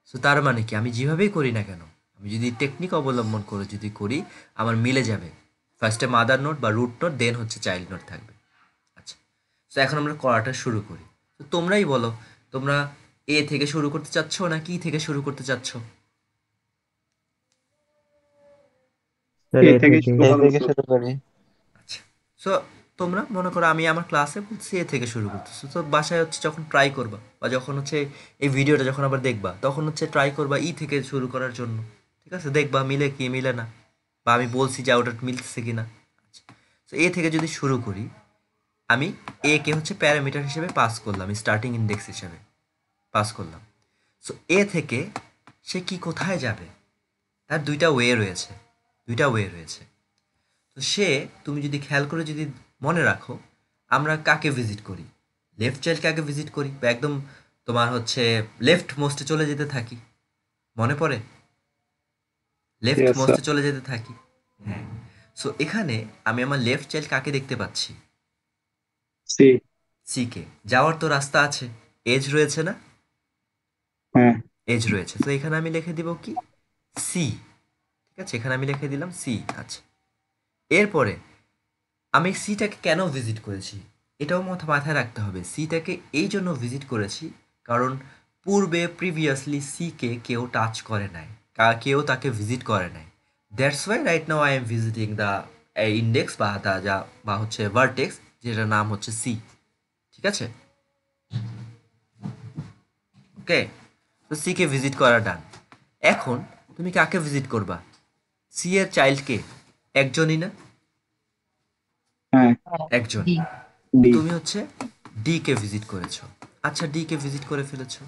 সো তার মানে কি, আমি যেভাবেই করি না কেন, আমি যদি টেকনিক অবলম্বন করে যদি করি, আমার মিলে যাবে। ফার্স্টে মাদার নোট বা রুট নোট, দেন হচ্ছে চাইল্ড নোট থাকবে। আচ্ছা, সো এখন আমরা করাটা শুরু করি। তো তোমরাই বলো, তোমরা এ থেকে শুরু করতে চাচ্ছ না কি থেকে শুরু করতে চাচ্ছ? স্যার A এ থেকে থেকে। শুরু এই করো, থেকে sir. শুরু করি। আচ্ছা, সো তোমরা মনে করো আমি আমার ক্লাসে বলছি এ থেকে শুরু করতেছো, তো বাসায় হচ্ছে যখন ট্রাই করবা বা যখন হচ্ছে এই ভিডিওটা যখন আবার দেখবা, তখন হচ্ছে ট্রাই করবা ই থেকে শুরু করার জন্য। ঠিক আছে? দেখবা মিলে কি মিলে না, বা আমি বলছি যে ওটা মিলতেছে কি না। আচ্ছা, তো এ থেকে যদি শুরু করি, আমি এ কে হচ্ছে প্যারামিটার হিসেবে পাস করলাম, স্টার্টিং ইন্ডেক্স হিসেবে পাস করলাম। সো এ থেকে সে কি কোথায় যাবে, তার দুইটা ওয়ে রয়েছে। তো সে, তুমি যদি খেয়াল করে যদি মনে রাখো, আমরা কাকে ভিজিট করি? লেফট চাইল্ডকে আগে ভিজিট করি, বা একদম তোমার হচ্ছে লেফট মোস্টে চলে যেতে থাকি। মনে পড়ে? Left Yes, sir. মোস্টে চলে যেতে থাকি। হ্যাঁ। সো এখানে আমি আমার লেফট চাইল্ড কাকে দেখতে পাচ্ছি? C. C K. যাওয়ার তো রাস্তা আছে, এজ রয়েছে না? হ্যাঁ। এজ রয়েছে, তো এখানে আমি লিখে দিব কি? সি। ঠিক আছে? এখানে আমি লিখে দিলাম সি। আচ্ছা, এরপরে আমি সিটাকে কেন ভিজিট করেছি, এটাও মাথায় রাখতে হবে। সিটাকে এই জন্য ভিজিট করেছি কারণ প্রিভিয়াসলি সিকে কেউ টাচ করে নাই, কেউ তাকে ভিজিট করে নাই। That's why right now I am visiting the index বা বা হচ্ছে ভার্টেক্স, যেটার নাম হচ্ছে সি। ঠিক আছে? ওকে, তো সিকে ভিজিট করা ডান। এখন তুমি কাকে ভিজিট করবা? সি এর চাইল্ডকে একজনই না? হ্যাঁ। একজন। D D. তুমি হচ্ছে ডি কে ভিজিট করেছো। আচ্ছা, ডি কে ভিজিট করে ফেলেছো।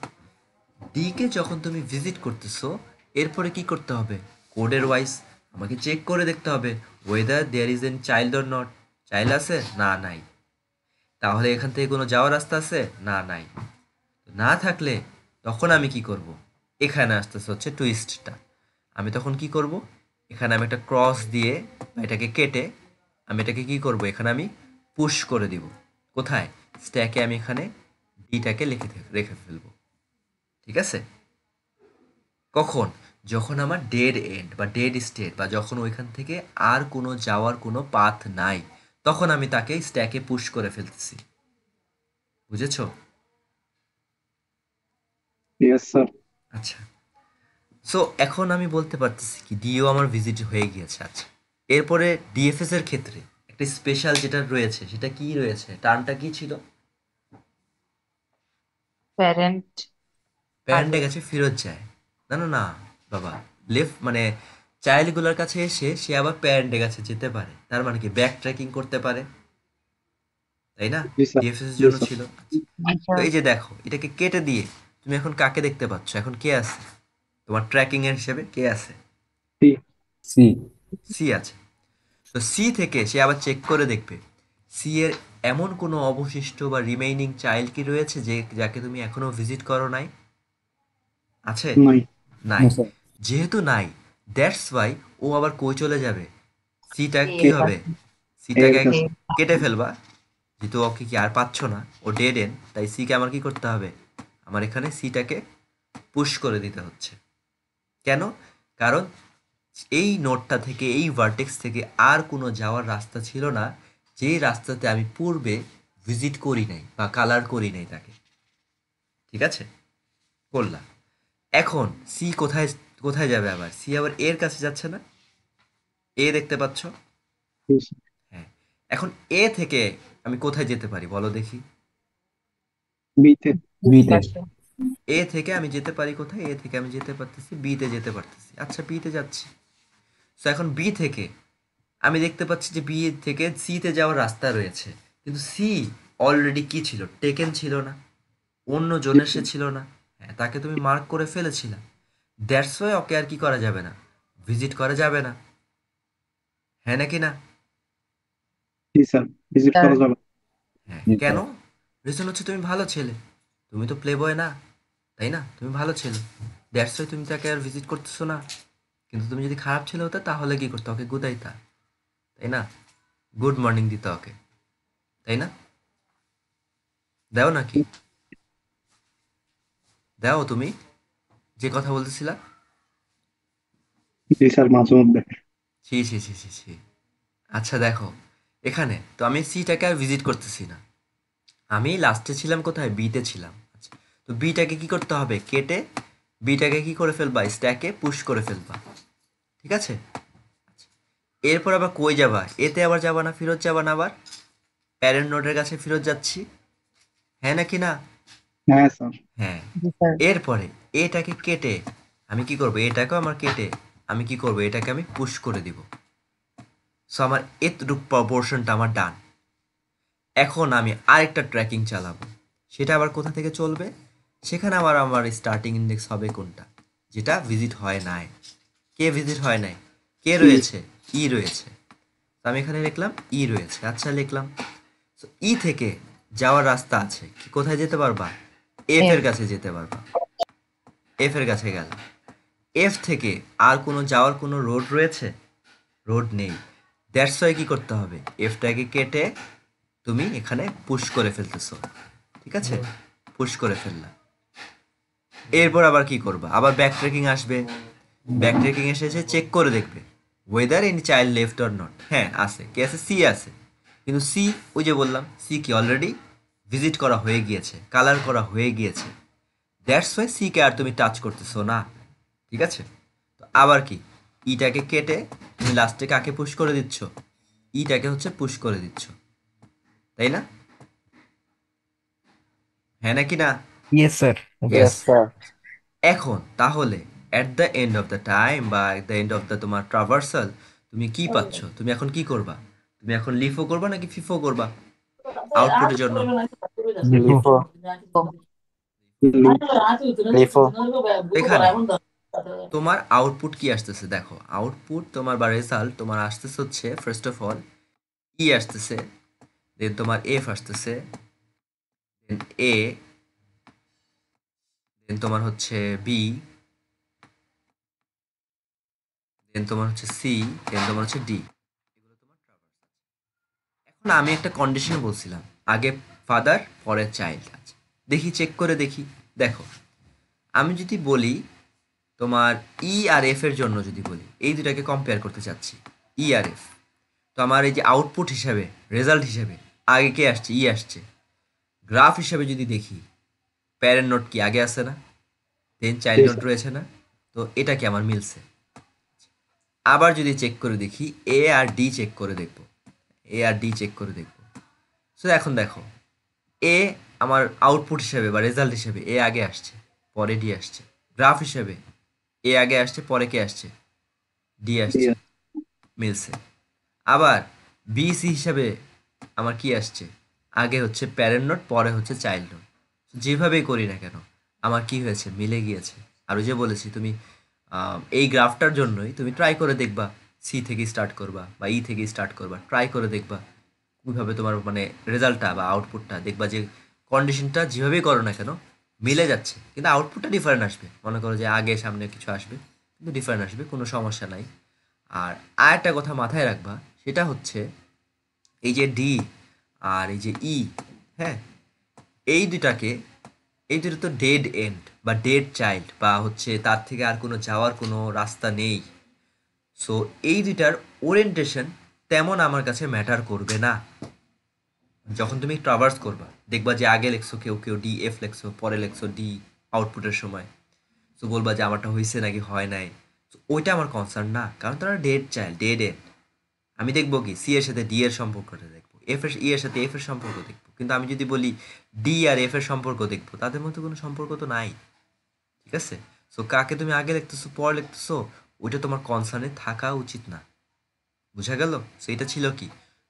ডি কে যখন তুমি ভিজিট করতেছো, এরপরে কি করতে হবে? কোডের ওয়াইজ আমাকে চেক করে দেখতে হবে whether there is an child or not. Child আছে না, নাই। তাহলে এখান থেকে কোনো যাওয়ার রাস্তা আছে না, নাই। না থাকলে তখন আমি কি করব? এখানে আসতেছে হচ্ছে টুইস্টটা। আমি তখন কি করব? এখানে আমি একটা ক্রস দিয়ে বা এটাকে কেটে আমি এটাকে কি করব? এখানে আমি পুশ করে দিব। কোথায়? স্ট্যাকে আমি এখানে ডিটাকে রেখে ফেলবো। ঠিক আছে? কখন? যখন আমার ডেড এন্ড বা ডেড স্টেট বা যখন ওইখান থেকে আর কোনো যাওয়ার কোনো পাথ নাই, তখন আমি তাকে স্ট্যাকে পুশ করে ফেলতেছি। বুঝেছো? Yes sir. আচ্ছা, সো এখন আমি বলতে পারতেছি কি ডিও আমার ভিজিট হয়ে গিয়েছে। আচ্ছা, এরপরে ডিএফএস এর ক্ষেত্রে একটা স্পেশাল যেটা রয়েছে সেটা কি রয়েছে? টার্মটা কি ছিল? প্যারেন্ট প্যারেন্টের আগে। কাছে ফেরত যায়। না না না বাবা, লেফট মানে চাইল্ডগুলোর কাছে এসে সে আবার প্যারেন্টের কাছে যেতে পারে। তার মানে কি ব্যাক ট্র্যাকিং করতে পারে, তাই না? জি স্যার। ডিএফএস এর জি জন্য স্যার। ছিল। আচ্ছা, আচ্ছা, তো এই যে দেখো এটাকে কেটে দিয়ে তুমি এখন কাকে দেখতে পাচ্ছ? এখন কে আছে তোমার ট্র্যাকিং এর হিসেবে? কে আছে? সি। সি। সি আছে। তো সি থেকে সে আবার চেক করে দেখবে সি এর এমন কোনো অবশিষ্ট বা রিমেইনিং চাইল্ড কি রয়েছে যে যাকে তুমি এখনো ভিজিট করো নাই? আছে? নাই। নাই। No sir. যেহেতু নাই, দ্যাটস ওয়াই ও আবার কই চলে যাবে? সিটা এ কি হবে? এর সিটাকে কাছে। কেটে ফেলবা। যেহেতু ওকে কি আর পাচ্ছ না, ও ডেড এন্ড, তাই সিকে আমার কি করতে হবে? আমার এখানে সিটাকে পুশ করে দিতে হচ্ছে। কেন? কারণ এই নোডটা থেকে এই ভার্টেক্স থেকে আর কোনো যাওয়ার রাস্তা ছিল না যেই রাস্তাতে আমি পূর্বে ভিজিট করি নাই বা কালার করি নাই তাকে। ঠিক আছে? করলাম। এখন সি কোথায় কোথায় যাবে? আবার সি আবার এর কাছে যাচ্ছে না? এ দেখতে পাচ্ছ? জি স্যার। হ্যাঁ। এখন এ থেকে আমি কোথায় যেতে পারি বলো দেখি? বিতে। বিতে। পাশে। এ থেকে আমি যেতে পারি কোথায়? এ থেকে আমি যেতে পারতেছি বিতে যেতে পারতেছি। আচ্ছা, বিতে যাচ্ছি। তো এখন বি থেকে আমি দেখতে পাচ্ছি যে বি থেকে সিতে যাওয়ার রাস্তা রয়েছে, কিন্তু সি অলরেডি কি ছিল? টেকেন ছিল না? অন্য জি জনের সে স্যার। ছিল না? হ্যাঁ, তাকে তুমি মার্ক করে ফেলেছিলা। দ্যাটস ওয়াই ওকে আর কি করা যাবে না? ভিজিট করা যাবে না। হ্যাঁ নাকি না? জি স্যার। ভিজিট স্যার, করা যাবে। হ্যাঁ। জি কেন? স্যার। রিজন হচ্ছে তুমি ভালো ছেলে। তুমি তো প্লে বয় না, তাই না? তুমি ভালো ছেলে। দ্যাটস ওয়াই তুমি তাকে আর ভিজিট করতেছো না। কিন্তু তুমি যদি খারাপ ছেলে হতে তাহলে কি করতে? ওকে গুদাইতা, তাই না? গুড মর্নিং দিতে ওকে, তাই না? দাও নাকি? দাও তুমি যে কথা বলতেছিলা। জি স্যার, মাঝে মধ্যে। ছি ছি ছি ছি ছি। আচ্ছা দেখো, এখানে তো আমি সিটাকে আর ভিজিট করতেছি না। আমি লাস্টে ছিলাম কোথায়? বিতে ছিলাম। আচ্ছা, তো বিটাকে কি করতে হবে? কেটে বিটাকে কি করে ফেলবা? স্ট্যাকে পুশ করে ফেলবা। ঠিক আছে? এরপর আবার কই যাবা? এতে আবার যাবা না? ফেরত যাবা না আবার? প্যারেন্ট নোডের কাছে ফেরত যাচ্ছি। হ্যাঁ নাকি না? হ্যাঁ স্যার। হ্যাঁ। জি স্যার। এরপরে এটাকে কেটে আমি কি করব? এটাকেও আমার কেটে আমি কি করব? এটাকে আমি পুশ করে দিব। সো আমার এতটুক পোর্শনটা আমার ডান। এখন আমি আরেকটা ট্র্যাকিং চালাবো। সেটা আবার কোথা থেকে চলবে? সেখানে আবার আমার স্টার্টিং ইন্ডেক্স হবে কোনটা? যেটা ভিজিট হয় নাই। কে ভিজিট হয় নাই? কে ই। রয়েছে? ই রয়েছে। তো আমি এখানে লিখলাম ই রয়েছে। আচ্ছা, লিখলাম। তো ই থেকে যাওয়ার রাস্তা আছে কি? কোথায় যেতে পারবা? F F. এর কাছে যেতে পারবা। এফ এর কাছে গেল। এফ থেকে আর কোনো যাওয়ার কোনো রোড রয়েছে? রোড নেই। দ্যাটস ওয়াই কি করতে হবে? এফটাকে কেটে তুমি এখানে পুশ করে ফেলতেছো। ঠিক আছে? পুশ করে ফেললাম। এরপর আবার কি করবা? আবার ব্যাক ট্রেকিং আসবে। ব্যাক ট্রেকিং এসে চেক করে দেখবে weather any child left or not. হ্যাঁ, আছে। কে আছে? সি আছে। কিন্তু সি, ওই যে বললাম, সি কি অলরেডি ভিজিট করা হয়ে গিয়েছে, কালার করা হয়ে গিয়েছে। দ্যাটস ওয়াই সি কে আর তুমি টাচ করতেছো না। ঠিক আছে? তো আবার কি? ইটাকে কেটে তুমি লাস্টে কাকে পুশ করে দিচ্ছ? ইটাকে হচ্ছে পুশ করে দিচ্ছ, তাই না? হ্যাঁ নাকি না? Yes sir. Yes. Yes sir. এখন তাহলে at the end of the time বা at the end of the তোমার ট্রাভার্সাল তুমি কি পাচ্ছ? তুমি এখন কি করবা? তুমি এখন লিফও করবা নাকি ফিফো করবা আউটপুটের জন্য? লিফো। লিফো। লিভ। লিফো। এখানে তোমার আউটপুট কি আসতেছে দেখো, আউটপুট তোমার বা রেজাল্ট তোমার আসতেছে হচ্ছে ফার্স্ট অফ অল ই আসতেছে, দেন তোমার এফ আসতেছে, দেন এ, দেন তোমার হচ্ছে বি, দেন তোমার হচ্ছে সি, দেন তোমার হচ্ছে ডি। এগুলো তোমার ট্রাভার্স। এখন আমি একটা কন্ডিশন বলছিলাম, আগে ফাদার পরে চাইল্ড আছে, দেখি চেক করে দেখি। দেখো আমি যদি বলি তোমার ই আর এফ এর জন্য যদি বলি, এই দুটাকে কম্পেয়ার করতে চাচ্ছি, ই আর এফ, তো আমার এই যে আউটপুট হিসাবে, রেজাল্ট হিসাবে আগে কে আসছে, ই আসছে। গ্রাফ হিসাবে যদি দেখি, প্যারেন্ট নোট কি আগে আছে না, দেন চাইল্ড জি নোট স্যার। রয়েছে না, তো এটা কি আমার মিলছে। আবার যদি চেক করে দেখি, এ আর ডি চেক করে দেখব, এ আর ডি চেক করে দেখব। সো এখন দেখো, এ আমার আউটপুট হিসেবে বা রেজাল্ট হিসেবে এ আগে আসছে, পরে ডি আসছে। গ্রাফ হিসেবে এ আগে আসছে, পরে কে আসছে, ডি জি আসছে, মিলছে। আবার বিসি হিসাবে আমার কি আসছে, আগে হচ্ছে প্যারেন্ট নোট, পরে হচ্ছে চাইল্ড নোট। যেভাবেই করি না কেন আমার কি হয়েছে, মিলে গিয়েছে। আর ওই যে বলেছি তুমি এই গ্রাফটার জন্যই তুমি ট্রাই করে দেখবা, সি থেকে স্টার্ট করবা বা ই থেকে স্টার্ট করবা, ট্রাই করে দেখবা কীভাবে তোমার মানে রেজাল্টটা বা আউটপুটটা দেখবা যে কন্ডিশনটা যেভাবেই করো না কেন মিলে যাচ্ছে, কিন্তু আউটপুটটা ডিফারেন্ট আসবে। মনে করো যে আগে সামনে কিছু আসবে, কিন্তু ডিফারেন্ট আসবে, কোনো সমস্যা নাই। আর আরেকটা কথা মাথায় রাখবা, সেটা হচ্ছে এই যে ডি আর এই যে ই, হ্যাঁ, এই দুটাকে, এই দুটো তো ডেড এন্ড বা ডেড চাইল্ড, বা হচ্ছে তার থেকে আর কোনো যাওয়ার কোনো রাস্তা নেই। সো এই দুটার ওরিয়েন্টেশন তেমন আমার কাছে ম্যাটার করবে না। যখন তুমি ট্রাভার্স করবা দেখবা যে আগে লেখছো কেউ কেউ ডি এফ লেখছো, পরে লেখছো ডি আউটপুটের সময়, তো বলবা যে আমারটা হয়েছে নাকি হয় নাই। তো ওইটা আমার কনসার্ন না, কারণ তারা ডেড চাইল্ড, ডেড এন্ড। আমি দেখবো কি সি এর সাথে ডি এর সম্পর্কটা দেখবো, এফ এর ই এর সাথে এফ এর সম্পর্ক দেখবো, কিন্তু আমি যদি বলি ডি আর এফ এর সম্পর্ক দেখবো, তাদের মধ্যে কোনো সম্পর্ক তো নাই। ঠিক আছে, সো কাকে তুমি আগে লিখতেছো পরে লিখতেছো, ওইটা তোমার কনসার্নে থাকা উচিত না। বুঝা গেল? সো এটা ছিল কি,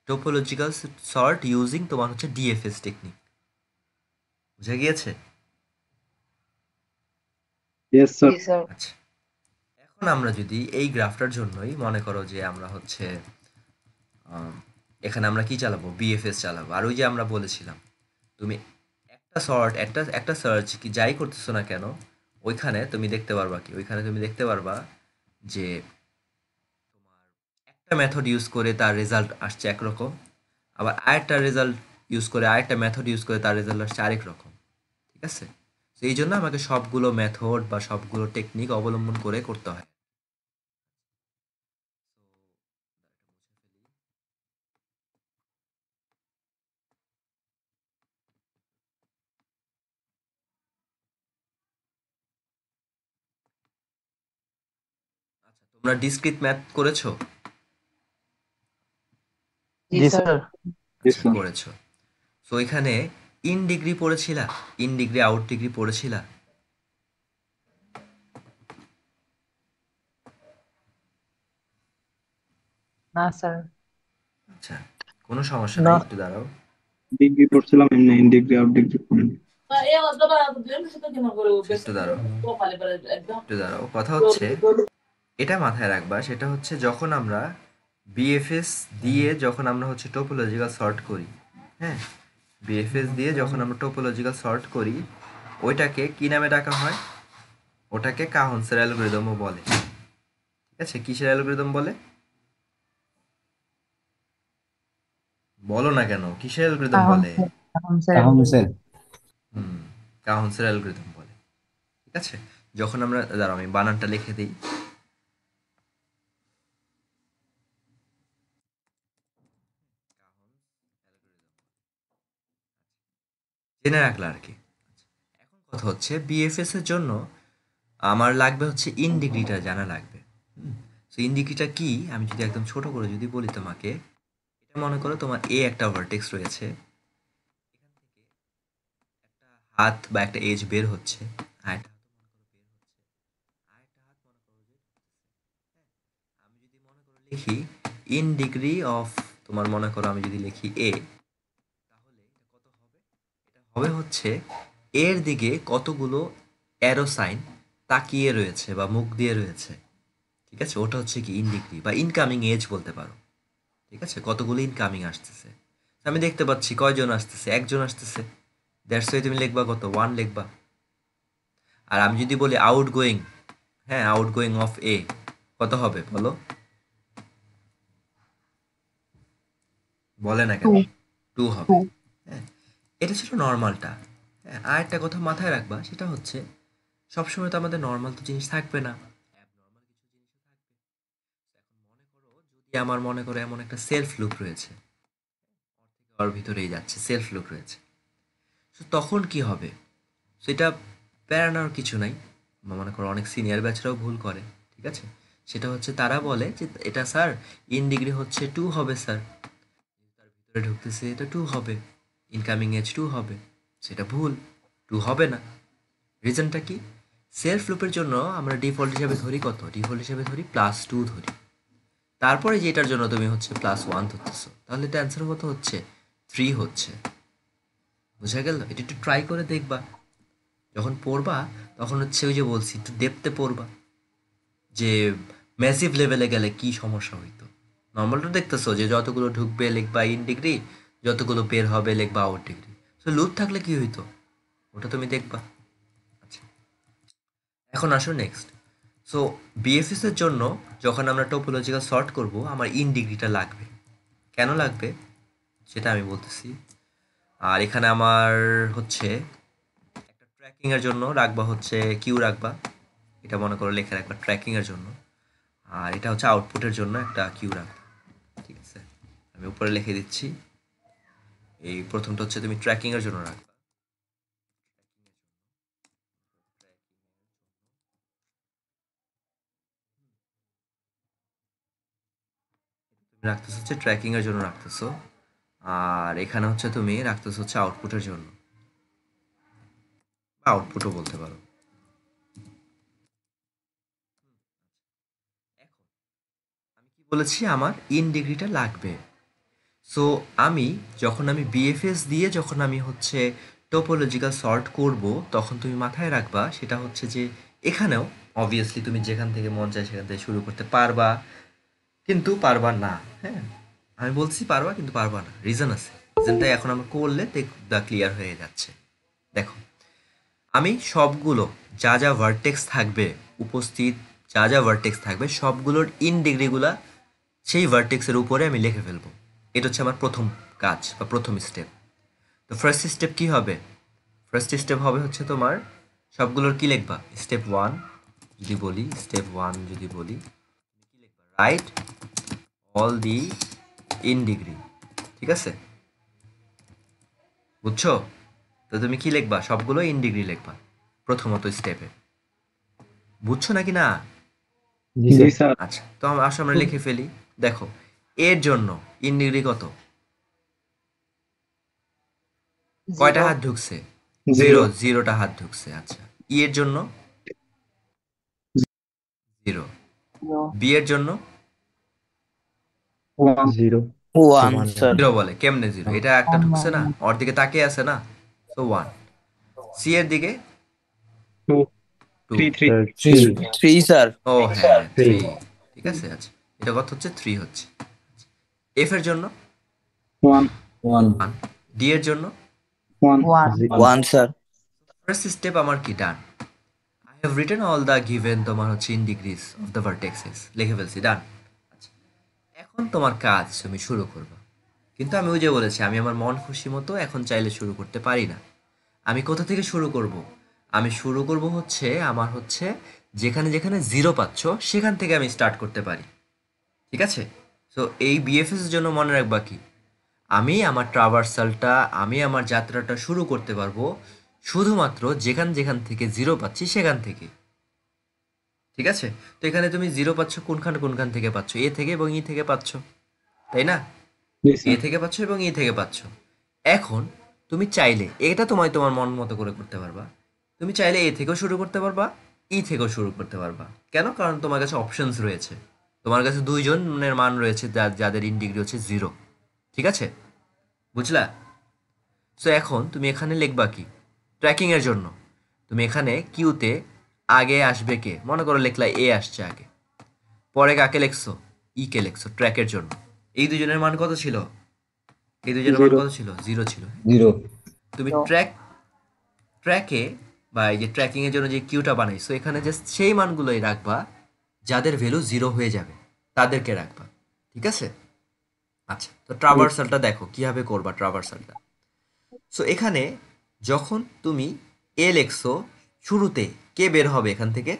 টোপোলজিক্যাল সর্ট ইউজিং তোমার হচ্ছে ডিএফএস টেকনিক। বুঝা গিয়েছে? Yes sir. জি স্যার। আচ্ছা, এখন আমরা যদি এই গ্রাফটার জন্যই মনে করো যে আমরা হচ্ছে আম, এখানে আমরা কি চালাবো, বিএফএস চালাবো। আর ওই যে আমরা বলেছিলাম তুমি একটা সর্ট, একটা একটা সার্চ কি যাই করতেছো না কেন, ওইখানে তুমি দেখতে পারবা কি, ওইখানে তুমি দেখতে পারবা যে তোমার একটা মেথড ইউজ করে তার রেজাল্ট আসছে একরকম, আবার আরেকটা রেজাল্ট ইউজ করে, আরেকটা মেথড ইউজ করে তার রেজাল্ট আসছে আরেক রকম। ঠিক আছে, তো এই জন্য আমাকে সবগুলো মেথড বা সবগুলো টেকনিক অবলম্বন করে করতে হয়। আচ্ছা, তোমরা ডিসক্রিট ম্যাথ করেছো? জি জি স্যার। স্যার। জি আচ্ছা, স্যার। করেছো। তো এখানে ইন ডিগ্রি পড়েছিলা, ইন ডিগ্রি আউট ডিগ্রি পড়েছিলা? না স্যার। আচ্ছা, কোনো সমস্যা না। নাই, একটু দাঁড়াও, ডিগ্রি পড়ছিলাম এমনি, ইন ডিগ্রি আউট ডিগ্রি পড়িনি। একটু দাঁড়াও, একটু দাঁড়াও। কথা হচ্ছে এটা মাথায় রাখবা, সেটা হচ্ছে যখন আমরা বিএফএস দিয়ে যখন আমরা হচ্ছে টোপোলজিক্যাল সর্ট করি, হ্যাঁ, বিএফএস দিয়ে যখন আমরা টোপোলজিক্যাল সর্ট করি, ওইটাকে কি নামে ডাকা হয়, ওটাকে কাহন্সের অ্যালগরিদমও বলে। ঠিক আছে, কিসের অ্যালগরিদম বলে, বলো না কেন, কিসের অ্যালগরিদম এখন বলে? এখন স্যার কাউন্সিল। হুম, কাহন্সের অ্যালগরিদম বলে। ঠিক আছে, যখন আমরা, দাঁড়াও আমি বানানটা লিখে দিই, জেনে রাখলা আর কি। এখন কথা হচ্ছে বিএফএস এর জন্য আমার লাগবে হচ্ছে ইন ডিগ্রিটা জানা লাগবে। সো ইন ডিগ্রিটা কি, আমি যদি একদম ছোট করে যদি বলি তোমাকে, এটা মনে করো তোমার এ একটা ভার্টেক্স রয়েছে, এখান থেকে একটা হাত বা একটা এজ বের হচ্ছে, আরেকটা হাতও মনে করো বের হচ্ছে, আরেকটা হাত মনে করো যে হ্যাঁ, আমি যদি মনে করো লিখি ইন ডিগ্রি অফ, তোমার মনে করো আমি যদি লিখি এ, তাহলে এটা কত হবে, এটা হবে হচ্ছে এর দিকে কতগুলো অ্যারো সাইন তাকিয়ে রয়েছে বা মুখ দিয়ে রয়েছে, ঠিক আছে, ওটা হচ্ছে কি ইন ডিগ্রি বা ইনকামিং এজ বলতে পারো। ঠিক আছে, কতগুলো ইনকামিং আসতেছে, আমি দেখতে পাচ্ছি কয়জন আসতেছে, একজন আসতেছে, দ্যাটস ওয়াই তুমি লিখবা কত, 1 লিখবা। আর আমি যদি বলি আউট গোয়িং, হ্যাঁ আউট গোয়িং অফ এ, কত হবে বলো, বলে না কেন, 2 হবে। হ্যাঁ, এটা ছিল নর্মালটা। হ্যাঁ, আর একটা কথা মাথায় রাখবা, সেটা হচ্ছে সবসময় তো আমাদের নর্মাল তো জিনিস থাকবে না, অ্যাবনর্মাল কিছু জিনিস থাকবে। এখন মনে করো যদি আমার মনে করো এমন একটা সেলফ লুপ রয়েছে, ওর ভিতরেই যাচ্ছে সেলফ লুপ রয়েছে, তো তখন কি হবে, সেটা প্যারানোর কিছু নাই। মনে করো অনেক সিনিয়র ব্যাচরাও ভুল করে, ঠিক আছে, সেটা হচ্ছে তারা বলে যে এটা স্যার ইন ডিগ্রি হচ্ছে 2 হবে স্যার, তার ভিতরে ঢুকতেছে এটা 2 হবে, ইনকামিং এজ 2 হবে, সেটা ভুল, 2 হবে না। রিজনটা কি, সেলফ লুপের জন্য আমরা ডিফল্ট হিসাবে ধরি কত, ডিফল্ট হিসাবে ধরি +2 ধরি, তারপরে যেটার জন্য তুমি হচ্ছে +1 ধরতেছো, তাহলে এটা অ্যান্সার কত হচ্ছে, 3 হচ্ছে। বুঝা গেল, এটা একটু ট্রাই করে দেখবা, যখন পড়বা তখন হচ্ছে ওই যে বলছি একটু ডেপথে পড়বা, যে ম্যাসিভ লেভেলে গেলে কি সমস্যা হইতো। নর্মালটা দেখতেছো যে যতগুলো ঢুকবে লিখবা ইন ডিগ্রি, যতগুলো বের হবে লিখবা আউট ডিগ্রি, তো লুপ থাকলে কি হইতো ওটা তুমি দেখবা। আচ্ছা, এখন আসো নেক্সট। সো বিএফএস এর জন্য যখন আমরা টোপোলজিক্যাল সর্ট করব, আমার ইন ডিগ্রিটা লাগবে। কেন লাগবে সেটা আমি বলতেছি। আর এখানে আমার হচ্ছে একটা ট্র্যাকিং এর জন্য রাখবা হচ্ছে কিউ রাখবা, এটা মনে করো লেখা রাখবা ট্র্যাকিং এর জন্য। আর এটা হচ্ছে আউটপুটের জন্য একটা কিউ রাখবা, ঠিক আছে, আমি উপরে লিখে দিচ্ছি। এই প্রথমটা হচ্ছে তুমি ট্র্যাকিং এর জন্য রাখবা, তুমি রাখতেছো হচ্ছে ট্র্যাকিং এর জন্য রাখতেছো। আর এখানে হচ্ছে তুমি রাখতেছো হচ্ছে আউটপুটের জন্য, বা আউটপুটও বলতে পারো। এখন আমি কি বলেছি, আমার ইন ডিগ্রিটা লাগবে। সো আমি যখন আমি বিএফএস দিয়ে যখন আমি হচ্ছে টোপোলজিক্যাল সর্ট করব, তখন তুমি মাথায় রাখবা সেটা হচ্ছে যে এখানেও অবভিয়াসলি তুমি যেখান থেকে মন চায় সেখান থেকে শুরু করতে পারবা, কিন্তু পারবা না। হ্যাঁ, আমি বলছি পারবা কিন্তু পারবা না, রিজন আছে, রিজনটা এখন আমরা করলে দা ক্লিয়ার হয়ে যাচ্ছে। দেখো, আমি সবগুলো যা যা ভার্টেক্স থাকবে উপস্থিত, যা যা ভার্টেক্স থাকবে সবগুলোর ইন ডিগ্রিগুলা সেই ভার্টেক্সের উপরে আমি লিখে ফেলবো। এটা হচ্ছে আমার প্রথম কাজ বা প্রথম স্টেপ। তো ফার্স্ট স্টেপ কি হবে, ফার্স্ট স্টেপ হবে হচ্ছে তোমার সবগুলোর কি লিখবা, স্টেপ 1 যদি বলি, স্টেপ 1 যদি বলি কি লিখবা, right all the in degree, ঠিক আছে, বুঝছো? তো তুমি কি লিখবা, সবগুলো ইন ডিগ্রি লিখবা প্রথমত স্টেপে, বুঝছো নাকি না? জি জি স্যার। স্যার। আচ্ছা, তো আসো আমরা লিখে ফেলি। দেখো, এর জন্য ইন ডিগ্রি কত, কয়টা 0 হাত ঢুকছে, 0, জিরো। 0টা হাত ঢুকছে। আচ্ছা, ই এর জন্য 0, 0 বি এর জন্য ওয়ান। 0 one one sir. 0 বলে কেমনে 0, এটা একটা 1 ঢুকছে না, 1 ওর দিকে তাকিয়ে আছে না, সো 1। সি এর দিকে two. 2, three three. Sir three 3 three sir. ও হ্যাঁ 3 3, ঠিক আছে। আচ্ছা, এটা কত হচ্ছে, 3 হচ্ছে। এফ এর জন্য ওয়ান। 1, ডি এর জন্য one. 1 one sir. First step আমার কি done, I have written all the given তোমার হচ্ছে in degrees of the vertexes, লিখে ফেলছি, ডান। আচ্ছা, এখন তোমার কাজ তুমি শুরু করবে, কিন্তু আমি ওই যে বলেছি আমি আমার মন খুশি মতো এখন চাইলে শুরু করতে পারি না। আমি কোথা থেকে শুরু করব, আমি শুরু করব হচ্ছে আমার হচ্ছে যেখানে যেখানে 0 পাচ্ছ সেখান থেকে আমি স্টার্ট করতে পারি, ঠিক আছে। সো এই বিএফএস এর জন্য মনে রাখবা কি, আমি আমার ট্রাভার্সালটা, আমি আমার যাত্রাটা শুরু করতে পারবো শুধুমাত্র যেখান যেখান থেকে 0 পাচ্ছি সেখান থেকে, ঠিক আছে। তো এখানে তুমি 0 পাচ্ছ কোনখান কোনখান থেকে পাচ্ছ, এ থেকে এবং ই থেকে পাচ্ছ, তাই না, জি এ স্যার। থেকে পাচ্ছ এবং ই থেকে পাচ্ছ। এখন তুমি চাইলে এটা তোমায় তোমার মন মতো করে করতে পারবা, তুমি চাইলে এ থেকেও শুরু করতে পারবা, ই থেকেও শুরু করতে পারবা। কেন, কারণ তোমার কাছে অপশনস রয়েছে, তোমার কাছে দুইজনের মান রয়েছে যাদের ইন ডিগ্রি হচ্ছে 0, ঠিক আছে, বুঝলা? সো এখন তুমি এখানে লিখবা কি, ট্র্যাকিং এর জন্য তুমি এখানে কিউতে আগে আসবে কে? মনে করো লিখলা এ আসছে আগে, পরে কাকে লিখছো? ই কে লিখছো ট্র্যাকের জন্য। এই দুজনের মান কত ছিল? এই দুজনের মান 0 কত ছিল? 0 ছিল। জিরো। তুমি ট্র্যাকে বা এই যে ট্র্যাকিং এর জন্য যে কিউটা বানাইছো এখানে জাস্ট সেই মানগুলোই রাখবা যাদের ভ্যালু 0 হয়ে যাবে, তাদেরকে রাখবা। ঠিক আছে? আচ্ছা, তো ট্রাভার্সালটা দেখো কিভাবে করবা ট্রাভার্সালটা। সো এখানে যখন তুমি এ লেখছো, শুরুতে কে বের হবে এখান থেকে?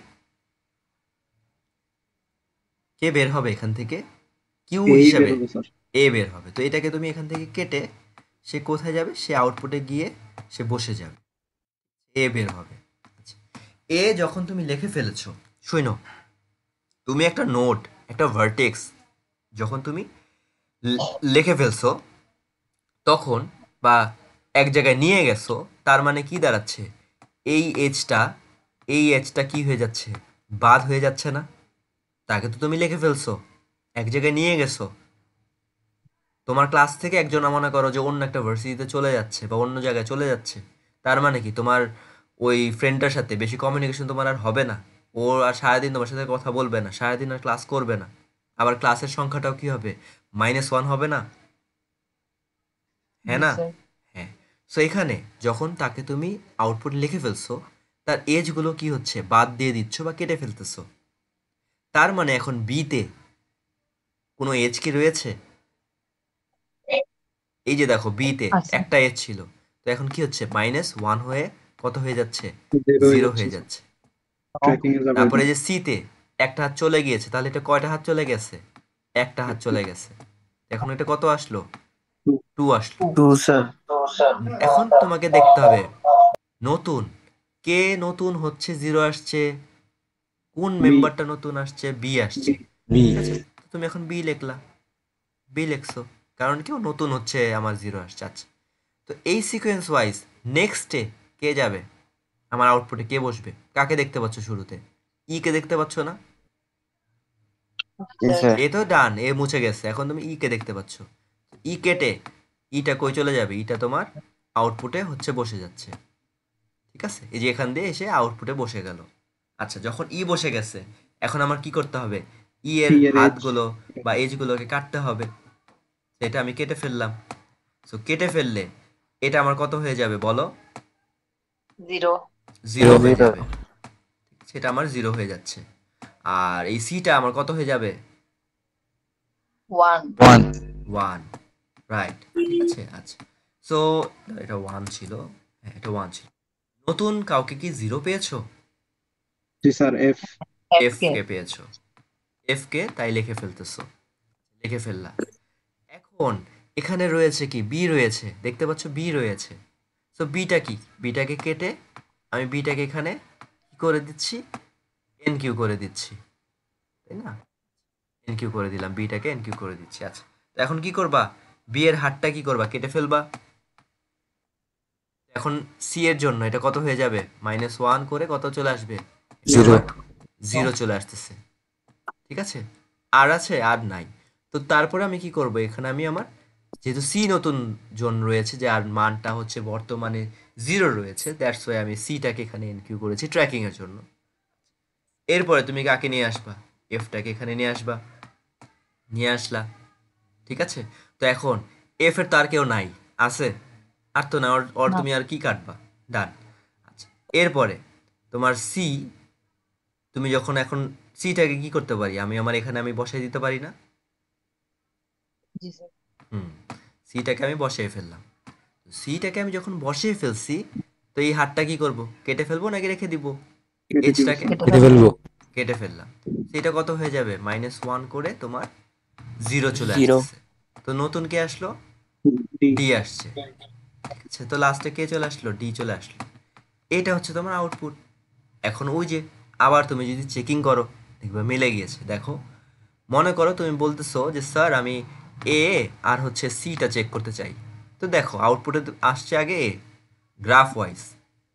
কে বের হবে এখান থেকে? কিউ এই হিসাবে বেরোবে স্যার। এ বের হবে। তো এটাকে তুমি এখান থেকে কেটে সে কোথায় যাবে? সে আউটপুটে গিয়ে সে বসে যাবে, এ বের হবে। আচ্ছা, এ যখন তুমি লিখে ফেলেছো, শোনো, তুমি একটা নোড, একটা ভার্টেক্স যখন তুমি লিখে ফেলছো তখন, বা এক জায়গায় নিয়ে গেছো, তার মানে কি দাঁড়াচ্ছে? এই এজটা, এই এজটা কি হয়ে যাচ্ছে? বাদ হয়ে যাচ্ছে না? তাকে তো তুমি লিখে ফেলছো, এক জায়গায় নিয়ে গেছো। তোমার ক্লাস থেকে একজন মনে করো যে অন্য একটা ভার্সিটিতে চলে যাচ্ছে বা অন্য জায়গায় চলে যাচ্ছে, তার মানে কি তোমার ওই ফ্রেন্ডটার সাথে বেশি কমিউনিকেশন তোমার আর হবে না। ও আর সারাদিন তোমার সাথে কথা বলবে না, সারাদিন আর ক্লাস করবে না। আবার ক্লাসের সংখ্যাটাও কি হবে? -1 হবে না? হ্যাঁ জি না? স্যার। হ্যাঁ। সো এখানে যখন তাকে তুমি আউটপুট লিখে ফেলছো, তার এজগুলো কি হচ্ছে? বাদ দিয়ে দিচ্ছ বা কেটে ফেলতেছো। তার মানে এখন বিতে কোনো এজ কি রয়েছে? এই যে দেখো বিতে আচ্ছা। একটা এজ ছিল, তো এখন কি হচ্ছে? -1 হয়ে কত হয়ে যাচ্ছে? 0 হয়ে 0 যাচ্ছে হয়ে স্যার। যাচ্ছে। ট্র্যাকিং এ যাবে তারপরে এটা। যে সিতে একটা হাত চলে গিয়েছে, তাহলে এটা কয়টা হাত চলে গেছে? একটা হাত চলে গেছে। এখন এটা কত আসলো? 2 2 আসলো। 2 স্যার। এখন তোমাকে দেখতে হবে নতুন কে নতুন হচ্ছে, 0 আসছে, কোন বি মেম্বারটা নতুন আসছে? বি আসছে। B B. ঠিক আছে, তো তুমি এখন বি লিখলা, বি লিখছো, কারণ কেউ নতুন হচ্ছে, আমার 0 আসছে। আচ্ছা, তো এই সিকোয়েন্স ওয়াইজ নেক্সটে কে যাবে? আমার আউটপুটে কে বসবে? কাকে দেখতে পাচ্ছ শুরুতে? ই কে দেখতে পাচ্ছ না? জি স্যার। এ তো ডান, এ মুছে গেছে, এখন তুমি ই কে দেখতে পাচ্ছ। ই কেটে ইটা কই চলে যাবে? ইটা তোমার আউটপুটে হচ্ছে বসে যাচ্ছে। ঠিক আছে, এই যে এখান দিয়ে এসে আউটপুটে বসে গেল। আচ্ছা, যখন ই বসে গেছে, এখন আমার কি করতে হবে? ই এর সি এর এজ। হাতগুলো বা এজগুলোকে কাটতে হবে। সেটা আমি কেটে ফেললাম। সো কেটে ফেললে এটা আমার কত হয়ে যাবে বলো? 0। 0 হয়ে 0। যাবে। সেটা আমার 0 হয়ে যাচ্ছে। আর এই সিটা আমার কত হয়ে যাবে? 1। 1। 1। রাইট, ঠিক আছে। আচ্ছা, সো এটা 1 ছিল। হ্যাঁ, এটা 1 ছিল। নতুন কাউকে কি 0 পেয়েছো? জি স্যার এফ। এফ কে? কে পেয়েছো। এফ কে তাই লিখে ফেলতেছো, লিখে ফেললা। এখন এখানে রয়েছে কি? বি রয়েছে, দেখতে পাচ্ছ বি রয়েছে। সো বিটা কি? বিটাকে কেটে আমি বিটাকে এখানে কি করে দিচ্ছি? এন কিউ করে দিচ্ছি, তাই না? এন কিউ করে দিলাম, বিটাকে এন কিউ করে দিচ্ছি। আচ্ছা, তো এখন কি করবা? বি এর হাতটা কি করবা? কেটে ফেলবা। এখন সি এর জন্য এটা কত হয়ে যাবে? -1 করে কত চলে আসবে? এটা 0। আমার 0 চলে আসতেছে। ঠিক আছে, আর আছে? আর নাই। তো তারপরে আমি কি করব? এখানে আমি আমার যেহেতু সি নতুন জন রয়েছে, যে আর মানটা হচ্ছে বর্তমানে 0 রয়েছে, দ্যাটস ওয়াই আমি সিটাকে এখানে এনকিউ করেছি ট্র্যাকিং এর জন্য। এরপরে তুমি কাকে নিয়ে আসবা? এফটাকে এখানে নিয়ে আসবা, নিয়ে আসলা। ঠিক আছে, তো এখন এফ এর তো আর কেউ নাই, আছে? আর তো না, ওর ওর না। তুমি আর কি কাটবা? ডান। আচ্ছা, এরপরে তোমার সি, তুমি যখন এখন সিটাকে কি করতে পারি? আমি আমার এখানে আমি বসাই দিতে পারি না? জি স্যার। হুম, সিটাকে আমি বসিয়ে ফেললাম। সিটাকে আমি যখন বসিয়ে ফেলছি, তো এই হাতটা কি করব? কেটে ফেলবো নাকি রেখে দিব? কেটে দিব এজটাকে স্যার। কেটে কেটে ফেলবো। ফেলবো। কেটে ফেললাম। সেটা কত হয়ে যাবে? -1 করে তোমার 0 চলে 0। আসতেছে। তো নতুন কে আসলো? ডি। ডি আসছে। ঠিক আছে, তো লাস্টে কে চলে আসলো? ডি চলে আসলো। এইটা হচ্ছে তোমার আউটপুট। এখন ওই যে আবার তুমি যদি চেকিং করো, দেখবে মিলে গিয়েছে। দেখো, মনে করো তুমি বলতেছো যে স্যার আমি এ আর হচ্ছে সিটা চেক করতে চাই। তো দেখো আউটপুটে আসছে আগে এ, গ্রাফ ওয়াইজ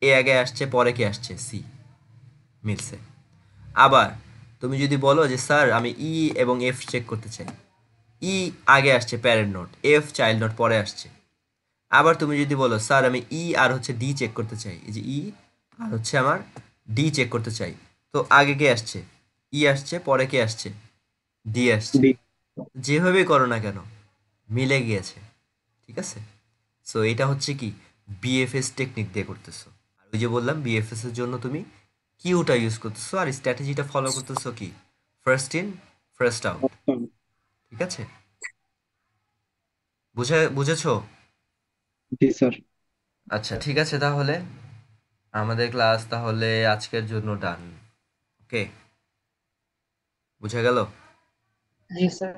এ আগে আসছে, পরে কি আসছে? সি। মিলছে। আবার তুমি যদি বলো যে স্যার আমি ই এবং এফ চেক করতে চাই, ই আগে আসছে parent note, F child note পরে আসছে। আবার তুমি যদি বলো স্যার আমি ই আর হচ্ছে ডি চেক করতে চাই, এই যে ই আর হচ্ছে আমার ডি চেক করতে চাই, তো আগে কে আসছে? ই আসছে, পরে কে আসছে? ডি আসছে। ডি যেভাবেই করো না কেন মিলে গিয়েছে, ঠিক আছে। সো এটা হচ্ছে কি বিএফএস টেকনিক দিয়ে করতেছো। আর ওই যে বললাম বিএফএস এর জন্য তুমি কিউটা ইউজ করতেছো আর স্ট্র্যাটেজিটা ফলো করতেছো কি first in first out, option ঠিক আছে। বুঝেছো? জি স্যার আচ্ছা ঠিক আছে, তাহলে আমাদের ক্লাস তাহলে আজকের জন্য ডান। ওকে, বুঝা গেল? জি স্যার।